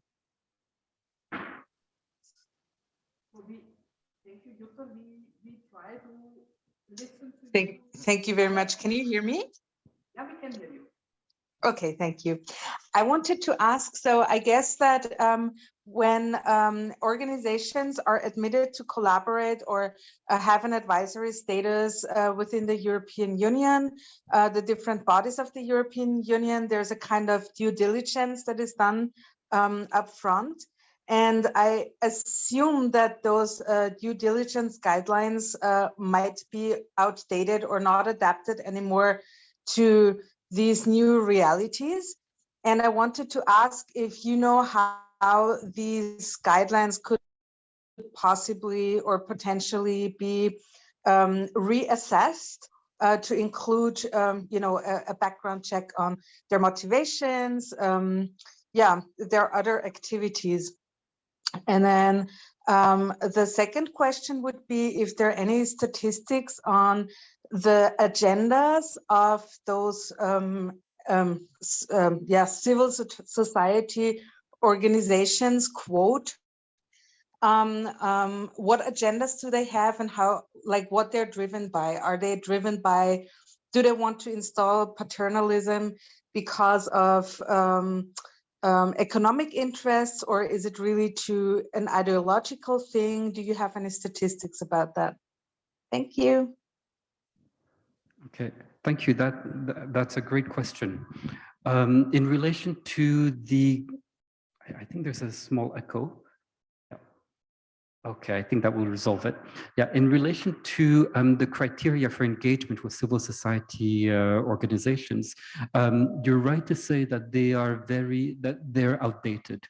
Thank you, Jutta. We try to listen to you. Thank you very much. Can you hear me? Yeah, we can hear you. Okay, thank you. I wanted to ask, so I guess that when organizations are admitted to collaborate or have an advisory status within the European Union, the different bodies of the European Union, there's a kind of due diligence that is done up front. And I assume that those due diligence guidelines might be outdated or not adapted anymore to these new realities. And I wanted to ask if you know how these guidelines could possibly or potentially be reassessed to include, you know, a background check on their motivations, yeah, their other activities. And then the second question would be if there are any statistics on the agendas of those civil society organizations, quote, what agendas do they have and how, like what they're driven by? Are they driven by, do they want to install paternalism because of economic interests, or is it really to an ideological thing? Do you have any statistics about that? Thank you. Okay, thank you. That's a great question. In relation to the, I think there's a small echo. Yeah. Okay, I think that will resolve it. Yeah, in relation to the criteria for engagement with civil society organizations, you're right to say that they're outdated.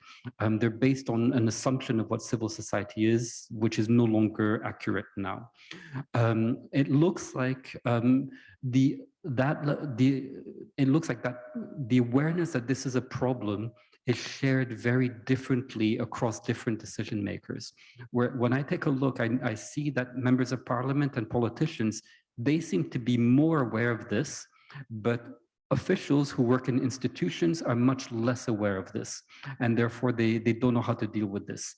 They're based on an assumption of what civil society is, which is no longer accurate now. It looks like the awareness that this is a problem is shared very differently across different decision makers. When I take a look, I see that members of parliament and politicians, they seem to be more aware of this, but officials who work in institutions are much less aware of this, and therefore they don't know how to deal with this.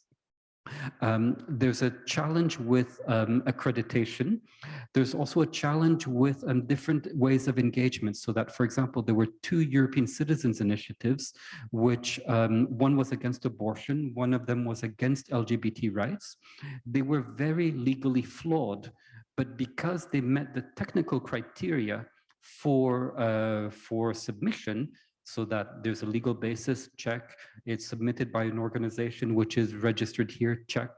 There's a challenge with accreditation. There's also a challenge with different ways of engagement, so that, for example, there were 2 European citizens initiatives, which one was against abortion, one of them was against LGBT rights. They were very legally flawed, but because they met the technical criteria for submission, so that there's a legal basis, check, it's submitted by an organization which is registered here, check,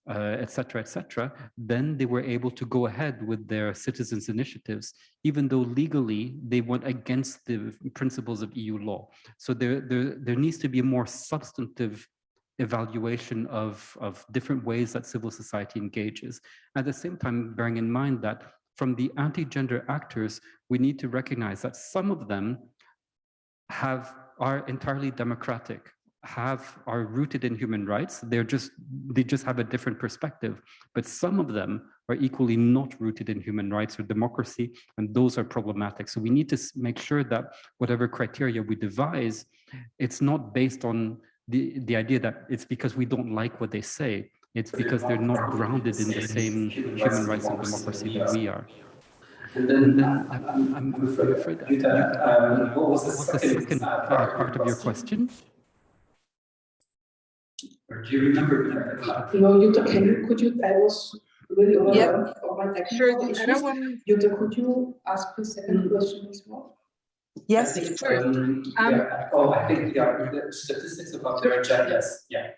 etc., then they were able to go ahead with their citizens' initiatives, even though legally they went against the principles of EU law. So there needs to be a more substantive evaluation of different ways that civil society engages. At the same time, bearing in mind that from the anti-gender actors, we need to recognize that some of them are entirely democratic, are rooted in human rights. They just have a different perspective, but some of them are equally not rooted in human rights or democracy, and those are problematic. So we need to make sure that whatever criteria we devise, it's not based on the idea that it's because we don't like what they say, It's because they're not grounded in the same human rights and democracy that we are. And then I'm afraid, Jutta, what was the second part of your question? Or do you remember? No, Jutta, could you, I was really overwhelmed of my technical Sure, issues. Jutta, could you ask the second question as well? Yes, I think, sure. I think the statistics about their agendas. Yeah.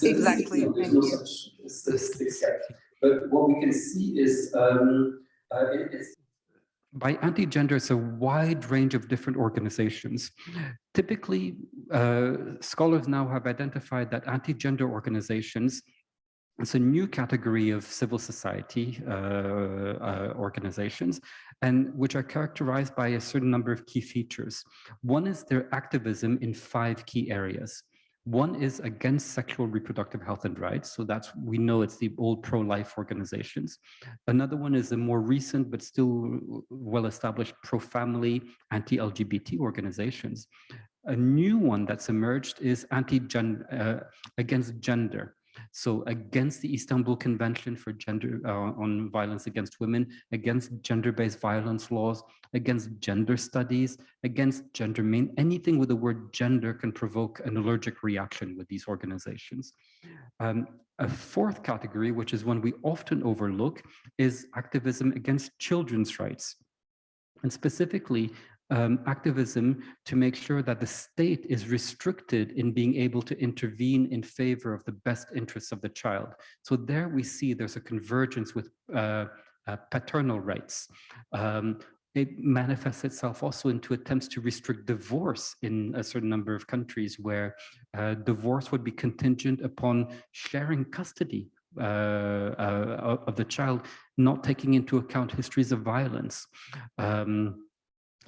Exactly. No, there's Thank no you. such statistics yet. But what we can see is it's by anti-gender, it's a wide range of different organizations. Typically, scholars now have identified that anti-gender organizations, it's a new category of civil society organizations, and which are characterized by a certain number of key features. One is their activism in 5 key areas. One is against sexual reproductive health and rights. So that's, we know it's the old pro-life organizations. Another one is a more recent, but still well-established pro-family, anti-LGBT organizations. A new one that's emerged is against gender. So against the Istanbul Convention for gender on violence against women, against gender-based violence laws, against gender studies, against gender anything with the word gender can provoke an allergic reaction with these organizations. A fourth category, which is one we often overlook, is activism against children's rights. And specifically, activism to make sure that the state is restricted in being able to intervene in favor of the best interests of the child. So there we see there's a convergence with paternal rights. It manifests itself also into attempts to restrict divorce in a certain number of countries where divorce would be contingent upon sharing custody of the child, not taking into account histories of violence.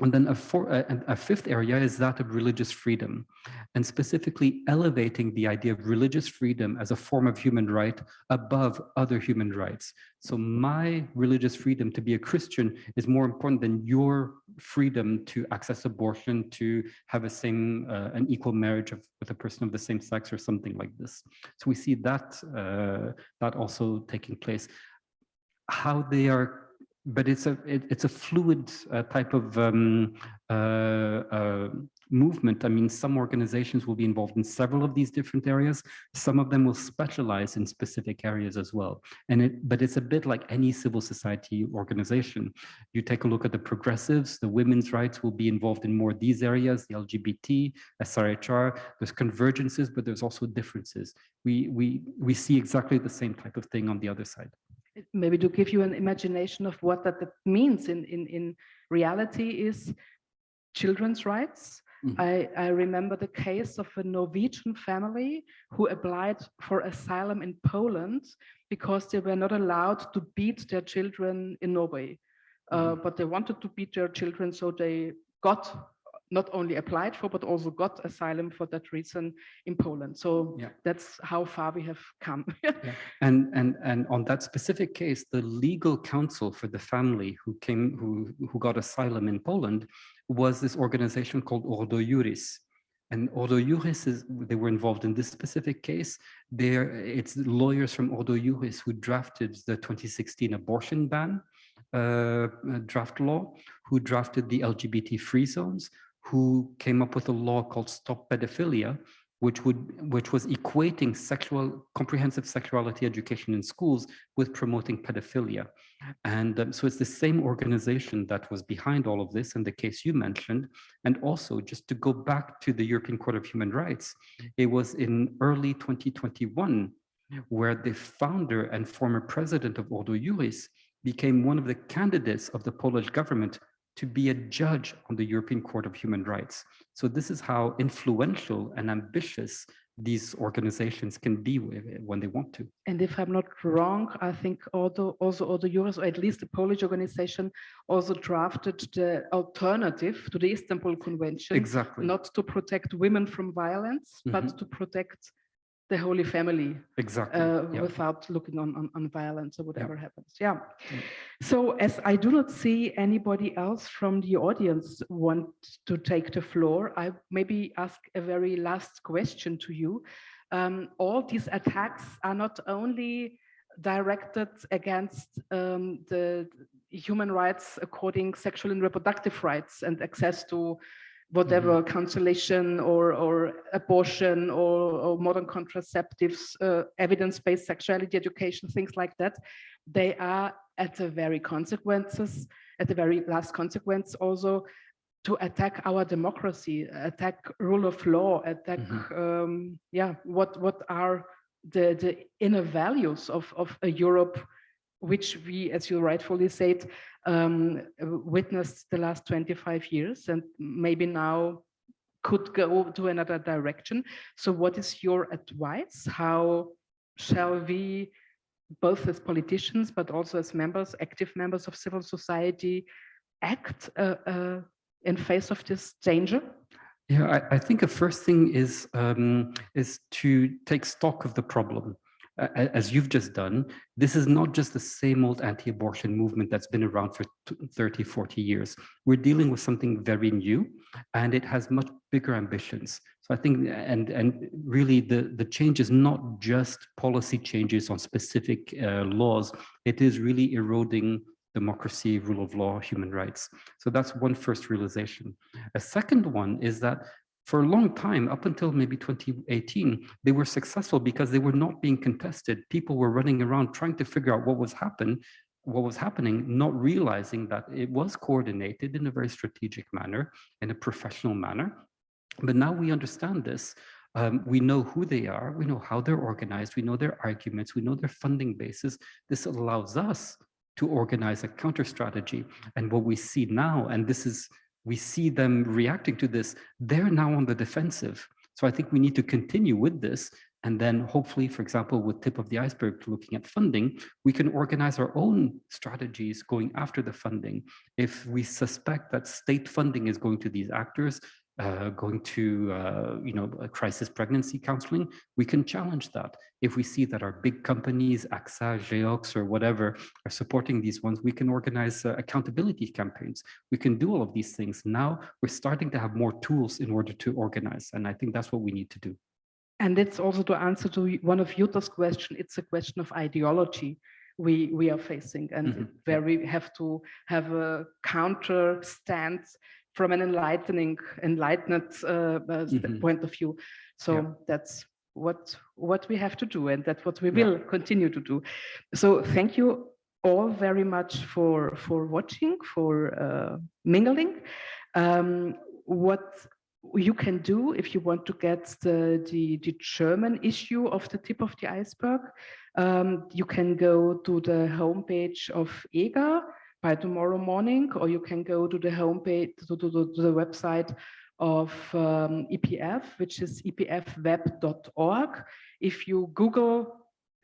And then a fifth area is that of religious freedom, and specifically elevating the idea of religious freedom as a form of human right above other human rights. So my religious freedom to be a Christian is more important than your freedom to access abortion, to have an equal marriage with a person of the same sex or something like this. So we see that, that also taking place. How they are, but it's a fluid type of movement. I mean, some organizations will be involved in several of these different areas. Some of them will specialize in specific areas as well. But it's a bit like any civil society organization. You take a look at the progressives, the women's rights will be involved in more of these areas, the LGBT, SRHR. There's convergences, but there's also differences. We see exactly the same type of thing on the other side. Maybe to give you an imagination of what that means in reality is children's rights. Mm-hmm. I remember the case of a Norwegian family who applied for asylum in Poland because they were not allowed to beat their children in Norway. Mm-hmm. But they wanted to beat their children, so they not only applied for, but also got asylum for that reason in Poland. So yeah, that's how far we have come. Yeah. And on that specific case, the legal counsel for the family who got asylum in Poland was this organization called Ordo Juris. And Ordo Juris, they were involved in this specific case. It's lawyers from Ordo Juris who drafted the 2016 abortion ban draft law, who drafted the LGBT free zones, who came up with a law called Stop Pedophilia, which was equating comprehensive sexuality education in schools with promoting pedophilia. And so it's the same organization that was behind all of this in the case you mentioned. And also, just to go back to the European Court of Human Rights, it was in early 2021 where the founder and former president of Ordo Juris became one of the candidates of the Polish government to be a judge on the European Court of Human Rights. So this is how influential and ambitious these organizations can be when they want to. And if I'm not wrong, I think Ordo Juris, or at least the Polish organization, also drafted the alternative to the Istanbul Convention. Exactly. Not to protect women from violence, mm-hmm, but to protect the Holy Family, exactly, yeah, without looking on violence or whatever, yeah, happens. Yeah. So as I do not see anybody else from the audience want to take the floor, I maybe ask a very last question to you. all these attacks are not only directed against the human rights according sexual and reproductive rights and access to whatever cancellation or abortion or modern contraceptives, evidence-based sexuality education, things like that. They are at the very last consequence also to attack our democracy, attack rule of law, attack what are the inner values of a Europe which we, as you rightfully said, witnessed the last 25 years and maybe now could go to another direction. So what is your advice? How shall we, both as politicians, but also as members, active members of civil society, act in face of this danger? Yeah, I think the first thing is to take stock of the problem. As you've just done, this is not just the same old anti-abortion movement that's been around for 30, 40 years. We're dealing with something very new, and it has much bigger ambitions. So I think, and really the change is not just policy changes on specific laws, it is really eroding democracy, rule of law, human rights. So that's one first realization. A second one is that for a long time, up until maybe 2018, they were successful because they were not being contested. People were running around trying to figure out what was happening, not realizing that it was coordinated in a very strategic manner, in a professional manner. But now we understand this. We know who they are, we know how they're organized, we know their arguments, we know their funding bases. This allows us to organize a counter strategy. And what we see now, and this is, we see them reacting to this, they're now on the defensive. So I think we need to continue with this. And then hopefully, for example, with tip of the iceberg, looking at funding, we can organize our own strategies going after the funding. If we suspect that state funding is going to these actors, going to a crisis pregnancy counseling, we can challenge that. If we see that our big companies, AXA, Geox, or whatever, are supporting these ones, we can organize accountability campaigns. We can do all of these things. Now we're starting to have more tools in order to organize, and I think that's what we need to do. And it's also to answer to one of Juta's question, it's a question of ideology we are facing, and where we have to have a counter stance from an enlightened point of view. So that's what we have to do, and that's what we will continue to do. So thank you all very much for watching, for mingling. What you can do if you want to get the German issue of the tip of the iceberg, you can go to the homepage of EGA by tomorrow morning, or you can go to the homepage, to the website of EPF, which is epfweb.org. If you Google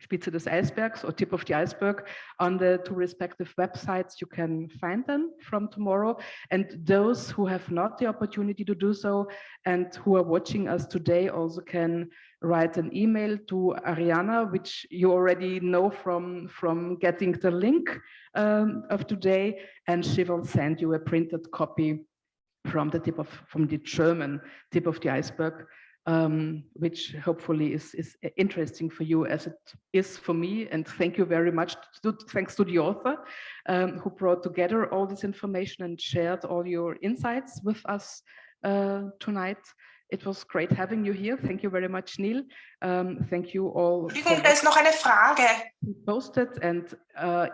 Spitze des Eisbergs or tip of the iceberg on the two respective websites, you can find them from tomorrow. And those who have not the opportunity to do so and who are watching us today also can write an email to Ariana, which you already know from getting the link of today, and she will send you a printed copy from the German tip of the iceberg, which hopefully is interesting for you as it is for me. And thank you very much. Thanks to the author who brought together all this information and shared all your insights with us tonight. It was great having you here. Thank you very much, Neil. Thank you all. Entschuldigung, da ist noch eine Frage. Posted, and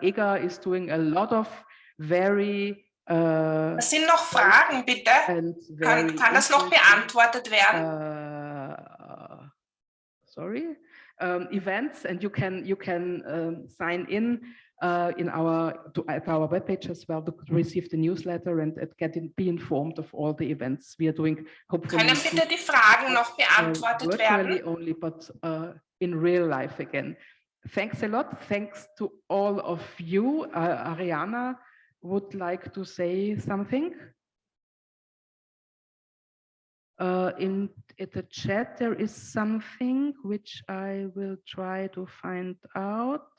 EGA is doing a lot of very Es sind noch Fragen, bitte. Kann das noch beantwortet werden? Events, and you can sign in at our webpage as well to receive the newsletter and be informed of all the events we are doing. Hopefully, können bitte die Fragen noch beantwortet virtually werden? Only, but in real life again. Thanks a lot. Thanks to all of you. Ariana would like to say something. In the chat, there is something which I will try to find out.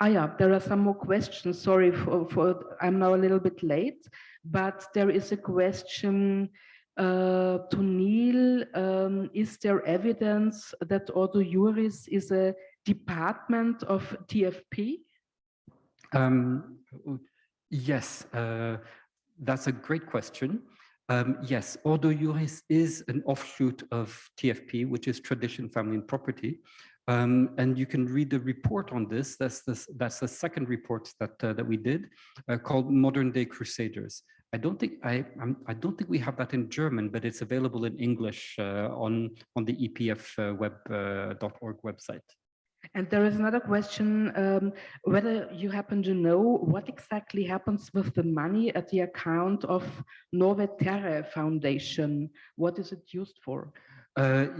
Yeah, there are some more questions. Sorry for I'm now a little bit late, but there is a question to Neil. Is there evidence that Ordo Iuris is a department of TFP? Yes, that's a great question. Yes, Ordo Iuris is an offshoot of TFP, which is Tradition, Family and Property. And you can read the report on this. That's the second report that we did, called Modern Day Crusaders. I don't think we have that in German, but it's available in English on the epf.org website. And there is another question, whether you happen to know what exactly happens with the money at the account of Nove Terre Foundation. What is it used for?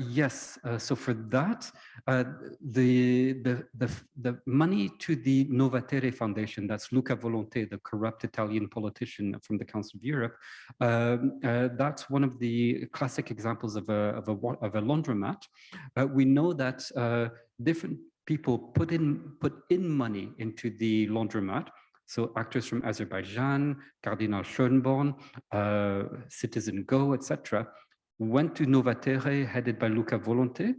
Yes, so for that, the money to the Novatere Foundation, that's Luca Volonté, the corrupt Italian politician from the Council of Europe, that's one of the classic examples of a laundromat. We know that different people put in money into the laundromat. So actors from Azerbaijan, Cardinal Schönborn, Citizen Go, etc., went to Novatere, headed by Luca Volonté.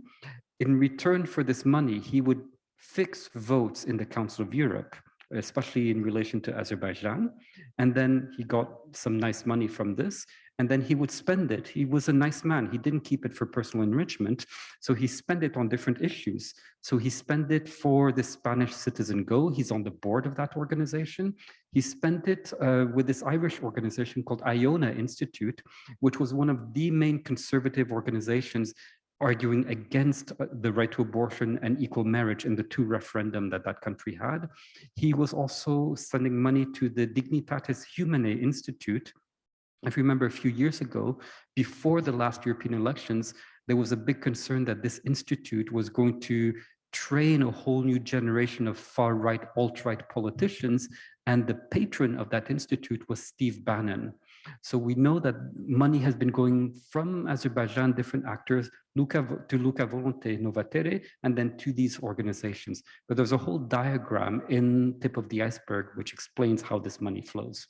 In return for this money, he would fix votes in the Council of Europe, especially in relation to Azerbaijan. And then he got some nice money from this, and then he would spend it. He was a nice man. He didn't keep it for personal enrichment, so he spent it on different issues. So he spent it for the Spanish Citizen Go. He's on the board of that organization. He spent it with this Irish organization called Iona Institute, which was one of the main conservative organizations arguing against the right to abortion and equal marriage in the two referendum that country had. He was also sending money to the Dignitatis Humanae Institute. If you remember a few years ago, before the last European elections, there was a big concern that this institute was going to train a whole new generation of far-right, alt-right politicians, and the patron of that institute was Steve Bannon. So we know that money has been going from Azerbaijan, different actors, to Luca Volonté, Novatere, and then to these organizations. But there's a whole diagram in Tip of the Iceberg which explains how this money flows.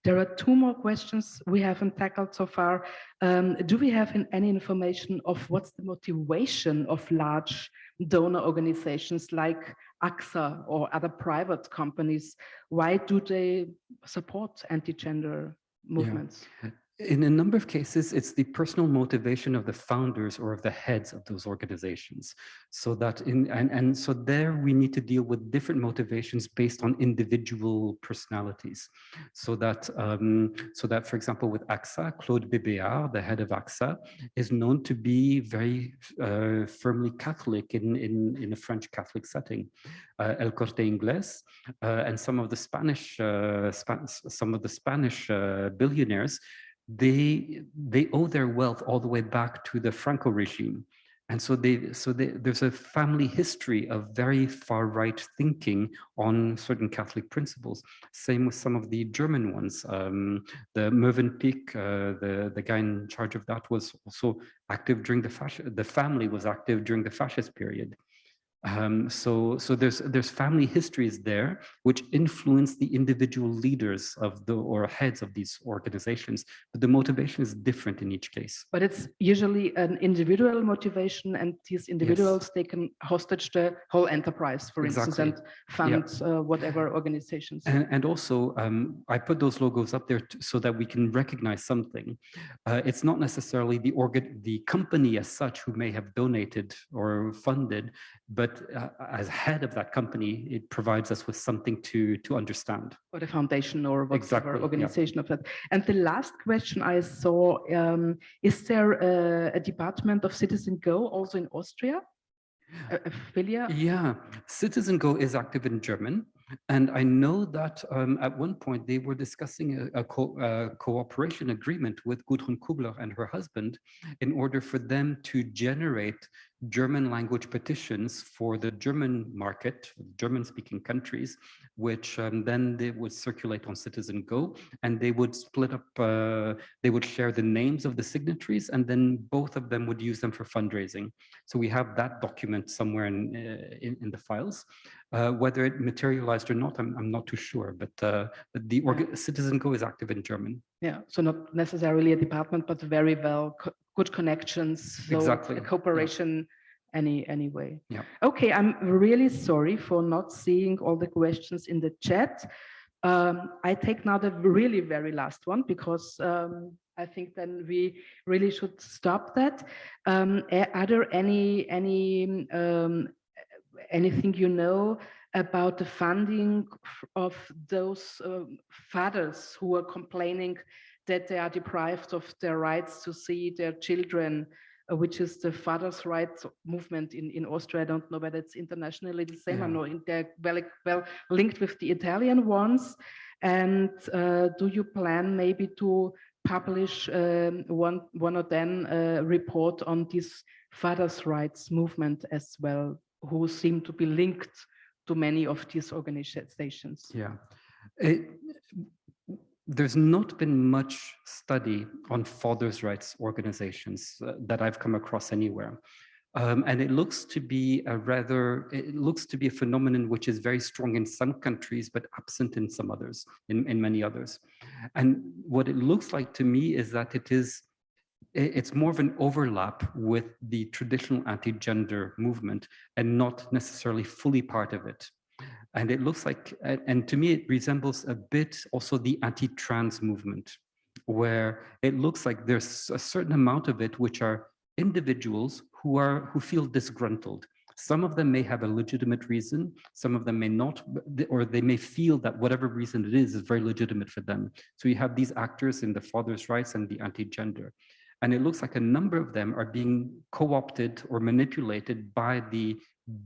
There are two more questions we haven't tackled so far. Do we have any information of what's the motivation of large donor organizations like AXA or other private companies? Why do they support anti-gender movements? Yeah. In a number of cases, it's the personal motivation of the founders or of the heads of those organizations. So that so there we need to deal with different motivations based on individual personalities. So that for example, with AXA, Claude Bébéard, the head of AXA, is known to be very firmly Catholic in a French Catholic setting. El Corte Inglés and some of the Spanish billionaires, they owe their wealth all the way back to the Franco regime. And so there's a family history of very far right thinking on certain Catholic principles. Same with some of the German ones. The Mövenpick, the guy in charge of that, was also active during the family was active during the fascist period. So there's family histories there which influence the individual leaders or heads of these organizations, but the motivation is different in each case. But it's usually an individual motivation, and these individuals, they can hostage the whole enterprise, for instance, and fund whatever organizations. And also, I put those logos up there so that we can recognize something. It's not necessarily the company as such who may have donated or funded, but as head of that company, it provides us with something to understand. Or the foundation or whatever organization of that. And the last question I saw, is there a department of Citizen Go also in Austria? Affiliate? Yeah, Citizen Go is active in German. And I know that at one point they were discussing a cooperation agreement with Gudrun Kugler and her husband in order for them to generate German language petitions for the German market, German-speaking countries, which then they would circulate on Citizen Go, and they would split up, they would share the names of the signatories, and then both of them would use them for fundraising. So we have that document somewhere in the files. Whether it materialized or not, I'm not too sure, but Citizen Go is active in German. Yeah, so not necessarily a department, but very well good connections. So exactly. A cooperation anyway. Yeah. Okay, I'm really sorry for not seeing all the questions in the chat. I take now the really very last one because I think then we really should stop that. Are there anything you know about the funding of those fathers who are complaining that they are deprived of their rights to see their children, which is the fathers' rights movement in Austria? I don't know whether it's internationally the same. Yeah. I know they're well linked with the Italian ones. And do you plan maybe to publish one or then report on this fathers' rights movement as well, who seem to be linked to many of these organizations? Yeah. There's not been much study on fathers' rights organizations that I've come across anywhere. And it looks to be a phenomenon which is very strong in some countries, but absent in some others, in many others. And what it looks like to me is that it's more of an overlap with the traditional anti-gender movement and not necessarily fully part of it. And it looks like, and to me, it resembles a bit also the anti-trans movement, where it looks like there's a certain amount of it which are individuals who feel disgruntled. Some of them may have a legitimate reason, some of them may not, or they may feel that whatever reason it is very legitimate for them. So you have these actors in the fathers' rights and the anti-gender. And it looks like a number of them are being co-opted or manipulated by the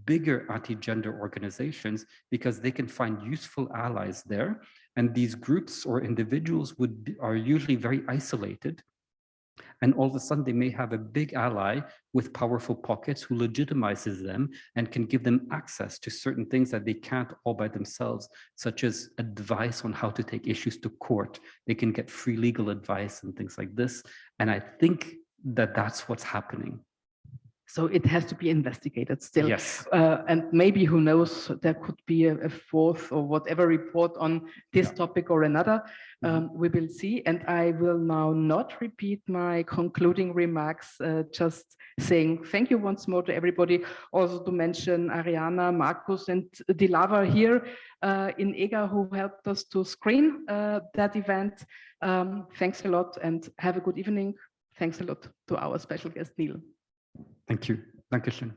bigger anti-gender organizations because they can find useful allies there. And these groups or individuals are usually very isolated. And all of a sudden they may have a big ally with powerful pockets who legitimizes them and can give them access to certain things that they can't all by themselves, such as advice on how to take issues to court. They can get free legal advice and things like this. And I think that that's what's happening. So it has to be investigated still. Yes. And maybe, who knows, there could be a fourth or whatever report on this topic or another. We will see. And I will now not repeat my concluding remarks, just saying thank you once more to everybody. Also to mention Ariana, Marcus, and Dilava here in EGA, who helped us to screen that event. Thanks a lot and have a good evening. Thanks a lot to our special guest, Neil. Thank you. Dankeschön.